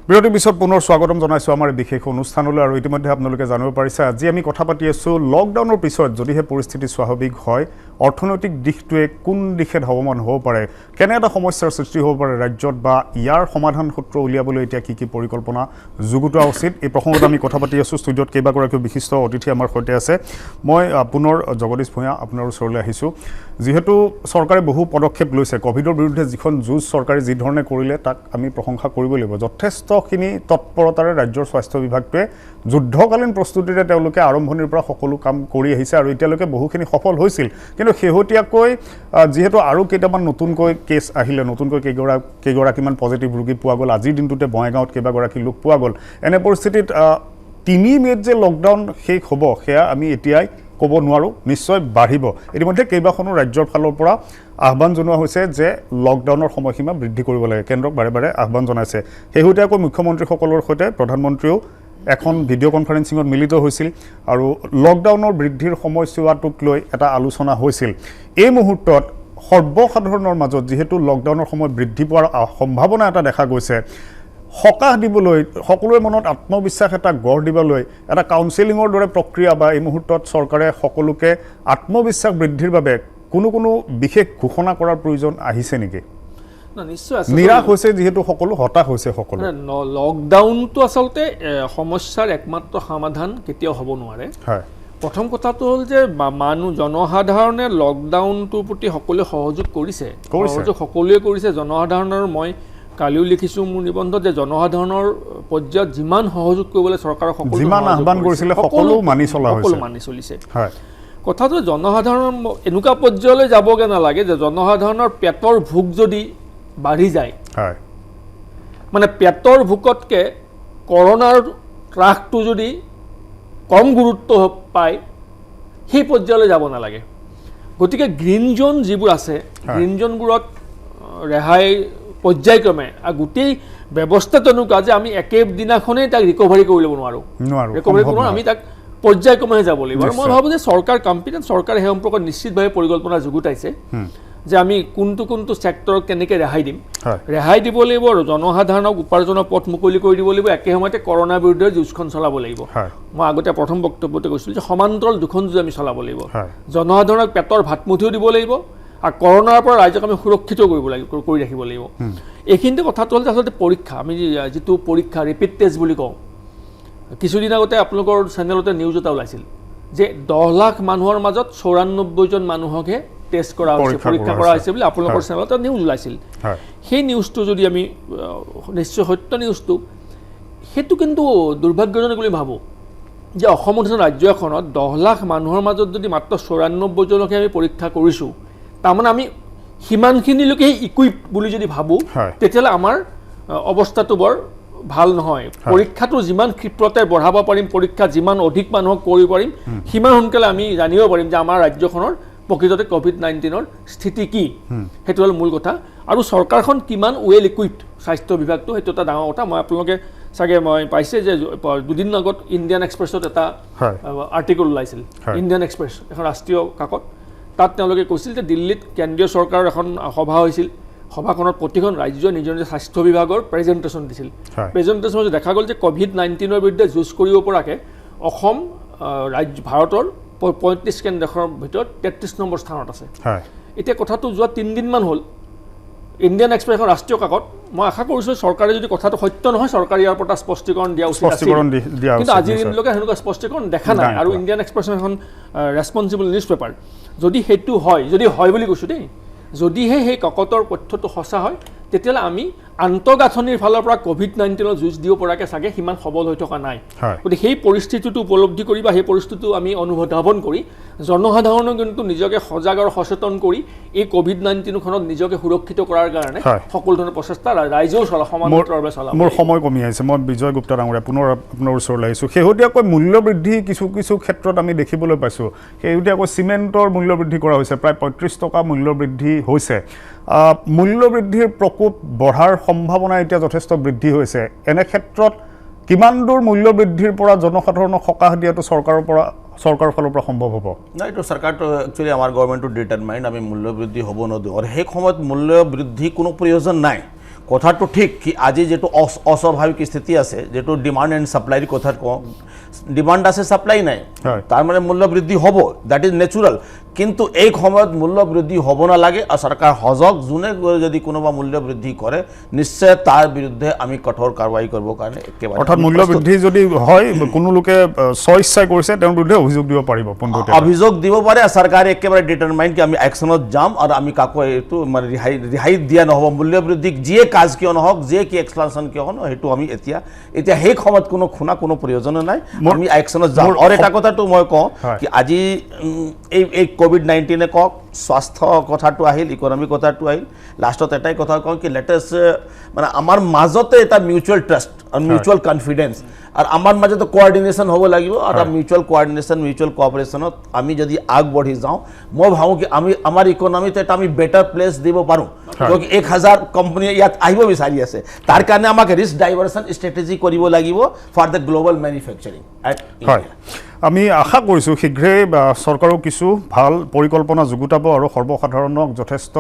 বিৰতিৰ পিছত পুনৰ স্বাগতম জনাইছোঁ আমাৰ বিশেষ অনুষ্ঠানলৈ। আৰু ইতিমধ্যে আপোনালোকে জানিব পাৰিছে, আজি আমি কথা পাতি আছোঁ লকডাউনৰ পিছত যদিহে পৰিস্থিতি স্বাভাৱিক হয়, অৰ্থনৈতিক দিশটোৱে কোন দিশে ধাৱমান হ'ব পাৰে, কেনে এটা সমস্যাৰ সৃষ্টি হ'ব পাৰে ৰাজ্যত, বা ইয়াৰ সমাধান সূত্ৰ উলিয়াবলৈ এতিয়া কি কি পৰিকল্পনা যুগুতোৱা উচিত, এই প্ৰসংগত আমি কথা পাতি আছোঁ। ষ্টুডিঅ'ত কেইবাগৰাকীও বিশিষ্ট অতিথি আমাৰ সৈতে আছে। মই পুনৰ জগদীশ ভূঞা আপোনাৰ ওচৰলৈ আহিছোঁ। যিহেতু চৰকাৰে বহু পদক্ষেপ লৈছে, ক'ভিডৰ বিৰুদ্ধে যিখন যুঁজ চৰকাৰে যি ধৰণে কৰিলে তাক আমি প্ৰশংসা কৰিব লাগিব। যথেষ্টখিনি তৎপৰতাৰে ৰাজ্যৰ স্বাস্থ্য বিভাগটোৱে যুদ্ধকালীন প্ৰস্তুতিৰে তেওঁলোকে আৰম্ভণিৰ পৰা সকলো কাম কৰি আহিছে, আৰু এতিয়ালৈকে বহুখিনি সফল হৈছিল। কিন্তু শেহতীয়াকৈ যিহেতু আৰু কেইটামান নতুনকৈ কেছ আহিলে, নতুনকৈ কেইগৰাকীমান পজিটিভ ৰোগী পোৱা গ'ল, আজিৰ দিনটোতে বঙাইগাঁৱত কেইবাগৰাকী লোক পোৱা গ'ল। এনে পৰিস্থিতিত 3 মে'ত যে লকডাউন শেষ হ'ব সেয়া আমি এতিয়াই ক'ব নোৱাৰোঁ, নিশ্চয় বাঢ়িব। ইতিমধ্যে কেইবাখনো ৰাজ্যৰ ফালৰ পৰা আহ্বান জনোৱা হৈছে যে লকডাউনৰ সময়সীমা বৃদ্ধি কৰিব লাগে, কেন্দ্ৰক বাৰে বাৰে আহ্বান জনাইছে। শেহতীয়াকৈ মুখ্যমন্ত্ৰীসকলৰ সৈতে প্ৰধানমন্ত্ৰীয়েও এখন ভিডিঅ' কনফাৰেন্সিঙত মিলিত হৈছিল, আৰু লকডাউনৰ বৃদ্ধিৰ সময়ছোৱাটোক লৈ এটা আলোচনা হৈছিল। এই মুহূৰ্তত সৰ্বসাধাৰণৰ মাজত যিহেতু লকডাউনৰ সময় বৃদ্ধি পোৱাৰ সম্ভাৱনা এটা দেখা গৈছে, সকাহ দিবলৈ, সকলোৰে মনত আত্মবিশ্বাস এটা গঢ় দিবলৈ এটা কাউন্সেলিঙৰ দৰে প্ৰক্ৰিয়া, বা এই মুহূৰ্তত চৰকাৰে সকলোকে আত্মবিশ্বাস বৃদ্ধিৰ বাবে কোনো বিশেষ ঘোষণা কৰাৰ প্ৰয়োজন আহিছে নেকি? নিশ্চয় নিৰাশ হৈছে, যিহেতু সকলো হতাশ হৈছে। সকলো লকডাউনটো আচলতে সমস্যাৰ একমাত্ৰ সমাধান কেতিয়াও হ'ব নোৱাৰে। প্ৰথম কথাটো হ'ল যে জনসাধাৰণে লকডাউনটোৰ প্ৰতি সকলোৱে সহযোগ কৰিছে সহযোগ সকলোৱে কৰিছে জনসাধাৰণৰ মই কালিও লিখিছোঁ মোৰ নিবন্ধত যে জনসাধাৰণৰ পৰ্যায়ত যিমান সহযোগ কৰিবলৈ চৰকাৰৰ সকলো যিমান আহ্বান কৰিছিলে সকলো মানি চলিছে কথাটো জনসাধাৰণৰ এনেকুৱা পৰ্যায়লৈ যাবগৈ নালাগে যে জনসাধাৰণৰ পেটৰ ভোক যদি বাঢ়ি যায় মানে পেটৰ ভোকতকৈ কৰোনাৰ ত্ৰাসটো যদি কম গুৰুত্ব পায় সেই পৰ্যায়লৈ যাব নালাগে গতিকে গ্ৰীণ জোন যিবোৰ আছে গ্ৰীণ জোনবোৰত ৰেহাই পৰ্যায়ক্ৰমে আৰু গোটেই ব্যৱস্থা তেনেকুৱা যে আমি একেদিনাখনেই তাক ৰিকভাৰী কৰি ল'ব নোৱাৰোঁ আমি তাক পৰ্যায়ক্ৰমে যাব লাগিব আৰু মই ভাবোঁ যে চৰকাৰ কম্পিটেণ্ট চৰকাৰে সেই সম্পৰ্কত নিশ্চিতভাৱে পৰিকল্পনা যুগুতাইছে যে আমি কোনটো ছেক্টৰক কেনেকৈ ৰেহাই দিম ৰেহাই দিব লাগিব আৰু জনসাধাৰণক উপাৰ্জনৰ পথ মুকলি কৰি দিব লাগিব একে সময়তে কৰোনাৰ বিৰুদ্ধে যুঁজখন চলাব লাগিব মই আগতে প্ৰথম বক্তব্যতে কৈছিলোঁ যে সমান্তৰাল দুখন যুঁজ আমি চলাব লাগিব জনসাধাৰণক পেটৰ ভাতমুঠিও দিব লাগিব আৰু কৰোনাৰ পৰা ৰাইজক আমি সুৰক্ষিত কৰি ৰাখিব লাগিব এইখিনিতে কথাটো হ'ল যে আচলতে পৰীক্ষা আমি যিটো পৰীক্ষা ৰেপিড টেষ্ট বুলি কওঁ কিছুদিন আগতে আপোনালোকৰ চেনেলতে নিউজ এটা ওলাইছিল যে 10 লাখ মানুহৰ মাজত 94 জন মানুহকহে টেষ্ট কৰা হৈছে পৰীক্ষা কৰা হৈছে বুলি আপোনালোকৰ চেনেলতে নিউজ ওলাইছিল সেই নিউজটো যদি আমি নিশ্চয় সত্য নিউজটো সেইটো কিন্তু দুৰ্ভাগ্যজনক বুলি ভাবোঁ যে অসমৰ নিচিনা ৰাজ্য এখনত 10 লাখ মানুহৰ মাজত যদি মাত্ৰ 94 জনকহে আমি পৰীক্ষা কৰিছোঁ তাৰমানে আমি সিমানখিনিলৈকে ইকুইপ বুলি যদি ভাবোঁ তেতিয়াহ'লে আমাৰ অৱস্থাটো বৰ ভাল নহয় পৰীক্ষাটো যিমান ক্ষিপ্ৰতাৰে বঢ়াব পাৰিম পৰীক্ষা যিমান অধিক মানুহক কৰিব পাৰিম সিমান সোনকালে আমি জানিব পাৰিম যে আমাৰ ৰাজ্যখনৰ প্ৰকৃততে COVID-19ৰ স্থিতি কি সেইটো হ'ল মূল কথা আৰু চৰকাৰখন কিমান ৱেল ইকুইপড স্বাস্থ্য বিভাগটো সেইটো এটা ডাঙৰ কথা মই আপোনালোকে চাগে মই পাইছে যে দুদিন আগত ইণ্ডিয়ান এক্সপ্ৰেছত এটা আৰ্টিকল ওলাইছিল ইণ্ডিয়ান এক্সপ্ৰেছ এখন ৰাষ্ট্ৰীয় কাকত তাত তেওঁলোকে কৈছিল যে দিল্লীত কেন্দ্ৰীয় চৰকাৰৰ এখন সভা হৈছিল সভাখনত প্ৰতিখন ৰাজ্যই নিজৰ নিজৰ স্বাস্থ্য বিভাগৰ প্ৰেজেণ্টেশ্যন দিছিল প্ৰেজেণ্টেশ্যনত দেখা গ'ল যে COVID-19ৰ বিৰুদ্ধে যুঁজ কৰিব পৰাকৈ অসম ভাৰতৰ 35খন দেশৰ ভিতৰত 33 নম্বৰ স্থানত আছে এতিয়া কথাটো যোৱা 3 দিনমান হ'ল ইণ্ডিয়ান এক্সপ্ৰেছ এখন ৰাষ্ট্ৰীয় কাকত মই আশা কৰিছোঁ চৰকাৰে যদি কথাটো সত্য নহয় চৰকাৰে ইয়াৰ ওপৰত স্পষ্টীকৰণ দিয়া উচিত আছিল কিন্তু আজিৰ দিনলৈকে সেনেকুৱা স্পষ্টীকৰণ দেখা নাই আৰু ইণ্ডিয়ান এক্সপ্ৰেছ এখন ৰেছপনচিবল নিউজ পেপাৰ যদি সেইটো হয় যদি হয় বুলি কৈছোঁ দেই যদিহে সেই কাকতৰ তথ্যটো সঁচা হয় তেতিয়াহ'লে আমি আন্তঃগাঁথনিৰ ফালৰ পৰা COVID-19ৰ যুঁজ দিব পৰাকৈ চাগে সিমান সবল হৈ থকা নাই গতিকে সেই পৰিস্থিতিটো উপলব্ধি কৰি বা সেই পৰিস্থিতিটো আমি অনুধাৱন কৰি জনসাধাৰণক কিন্তু নিজকে সজাগ আৰু সচেতন কৰি এই COVID-19খনত নিজকে সুৰক্ষিত কৰাৰ কাৰণে সকলো ধৰণৰ প্ৰচেষ্টা ৰাইজেও সমান্তৰালভাৱে চলাব মোৰ সময় কমি আহিছে মই বিজয় গুপ্তা ডাঙৰীয়া পুনৰ আপোনাৰ ওচৰলৈ আহিছোঁ শেহতীয়াকৈ মূল্য বৃদ্ধি কিছু ক্ষেত্ৰত আমি দেখিবলৈ পাইছোঁ শেহতীয়াকৈ চিমেণ্টৰ মূল্য বৃদ্ধি কৰা হৈছে প্ৰায় 35 টকা মূল্য বৃদ্ধি হৈছে মূল্য বৃদ্ধিৰ প্ৰকোপ বঢ়াৰ সম্ভাৱনা এতিয়া যথেষ্ট বৃদ্ধি হৈছে এনে ক্ষেত্ৰত কিমান দূৰ মূল্য বৃদ্ধিৰ পৰা জনসাধাৰণক সকাহ দিয়াটো চৰকাৰৰ ফালৰ পৰা সম্ভৱ হ'ব না এইটো চৰকাৰটো একচুৱেলি আমাৰ গভৰ্ণমেণ্টটো ডিটাৰমাইন আমি মূল্য বৃদ্ধি হ'ব নিদিওঁ আৰু সেই সময়ত মূল্য বৃদ্ধি কোনো প্ৰয়োজন নাই কথাটো ঠিক কি আজি যেটো অস্বাভাৱিক স্থিতি আছে যেটো ডিমাণ্ড এণ্ড ছাপ্লাইৰ কথা কওঁ ডিমাণ্ড আছে ছাপ্লাই নাই তাৰ মানে মূল্য বৃদ্ধি হ'ব দ্যাট ইজ নেচুৰাল কিন্তু এই সময়ত মূল্য বৃদ্ধি হ'ব নালাগে আৰু চৰকাৰ সজাগ যোনে যদি কোনোবা মূল্য বৃদ্ধি কৰে নিশ্চয় তাৰ বিৰুদ্ধে আমি কঠোৰ কাৰ্যবাহী কৰিবৰ কাৰণে একেবাৰে অৰ্থাৎ মূল্য বৃদ্ধি যদি হয় কোনো লোকে স্বইচ্ছাই কৰিছে তেওঁৰ বিৰুদ্ধে অভিযোগ দিব পাৰিব অভিযোগ দিব পাৰে চৰকাৰে একেবাৰে ডিটাৰমাইন কি আমি একশ্যনত যাম আৰু আমি কাকো এইটো মানে ৰিহাই দিয়া নহ'ব মূল্য বৃদ্ধিক যিয়ে কাজ কিয় নহওক যিয়ে কি এক্সপ্লানেশ্যন কিয় নহওক সেইটো আমি এতিয়া সেই সময়ত কোনো প্ৰয়োজন নাই আমি একশ্যনত যাম আৰু এটা কথাটো মই কওঁ কি আজি এই COVID-19 কওক স্বাস্থ্য কথাটো আহিল ইকনমিক কথাটো আহিল লাষ্টত এটাই কথা কওঁ কি লেটেষ্ট মানে আমাৰ মাজতে এটা মিউচুৱেল ট্ৰাষ্ট আৰু মিউচুৱেল কনফিডেন্স আৰু আমাৰ মাজতে কোঅৰ্ডিনেশ্যন হ'ব লাগিব আৰু মিউচুৱেল কোঅৰ্ডিনেশ্যন মিউচুৱেল কোঅপাৰেশ্যনত আমি যদি আগবাঢ়ি যাওঁ মই ভাবোঁ কি আমি আমাৰ ইকনমিতে এটা আমি বেটাৰ প্লেচ দিব পাৰোঁ কিয় 1000 কোম্পানী ইয়াত আহিব বিচাৰি আছে তাৰ কাৰণে আমাক ৰিস্ক ডাইভাৰশ্যন ষ্ট্ৰেটেজি কৰিব লাগিব ফৰ দ্য গ্লোবাল মেনুফেকচাৰিং হয় আমি আশা কৰিছোঁ শীঘ্ৰেই চৰকাৰেও কিছু ভাল পৰিকল্পনা যুগুতাব আৰু সৰ্বসাধাৰণক যথেষ্ট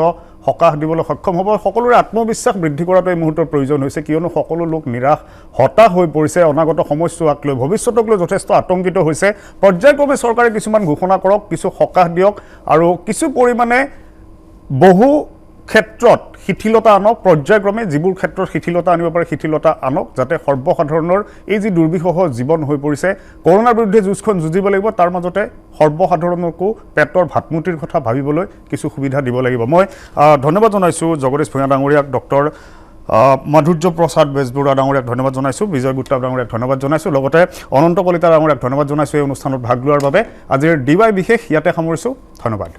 সকাহ দিবলৈ সক্ষম হ'ব সকলোৰে আত্মবিশ্বাস বৃদ্ধি কৰাটো এই মুহূৰ্তৰ প্ৰয়োজন হৈছে কিয়নো সকলো লোক নিৰাশ হতাশ হৈ পৰিছে অনাগত সময়ছোৱাক লৈ ভৱিষ্যতক লৈ যথেষ্ট আতংকিত হৈছে পৰ্যায়ক্ৰমে চৰকাৰে কিছুমান ঘোষণা কৰক কিছু সকাহ দিয়ক আৰু কিছু পৰিমাণে বহু ক্ষেত্ৰত শিথিলতা আনক, পৰ্যায়ক্ৰমে যিবোৰ ক্ষেত্ৰত শিথিলতা আনিব পাৰে শিথিলতা আনক, যাতে সৰ্বসাধাৰণৰ এই যি দুৰ্বিষহ জীৱন হৈ পৰিছে, কৰোনাৰ বিৰুদ্ধে যুঁজখন যুঁজিব লাগিব, তাৰ মাজতে সৰ্বসাধাৰণকো পেটৰ ভাতমুঠিৰ কথা ভাবিবলৈ কিছু সুবিধা দিব লাগিব। মই ধন্যবাদ জনাইছোঁ জগদীশ ভূঞা ডাঙৰীয়াক, ডক্টৰ মাধুৰ্য প্ৰসাদ বেজবৰুৱা ডাঙৰীয়াক ধন্যবাদ জনাইছোঁ, বিজয় গুপ্তা ডাঙৰীয়াক ধন্যবাদ জনাইছোঁ, লগতে অনন্ত কলিতা ডাঙৰীয়াক ধন্যবাদ জনাইছোঁ এই অনুষ্ঠানত ভাগ লোৱাৰ বাবে। আজিৰ DY বিশেষ ইয়াতে সামৰিছোঁ। ধন্যবাদ।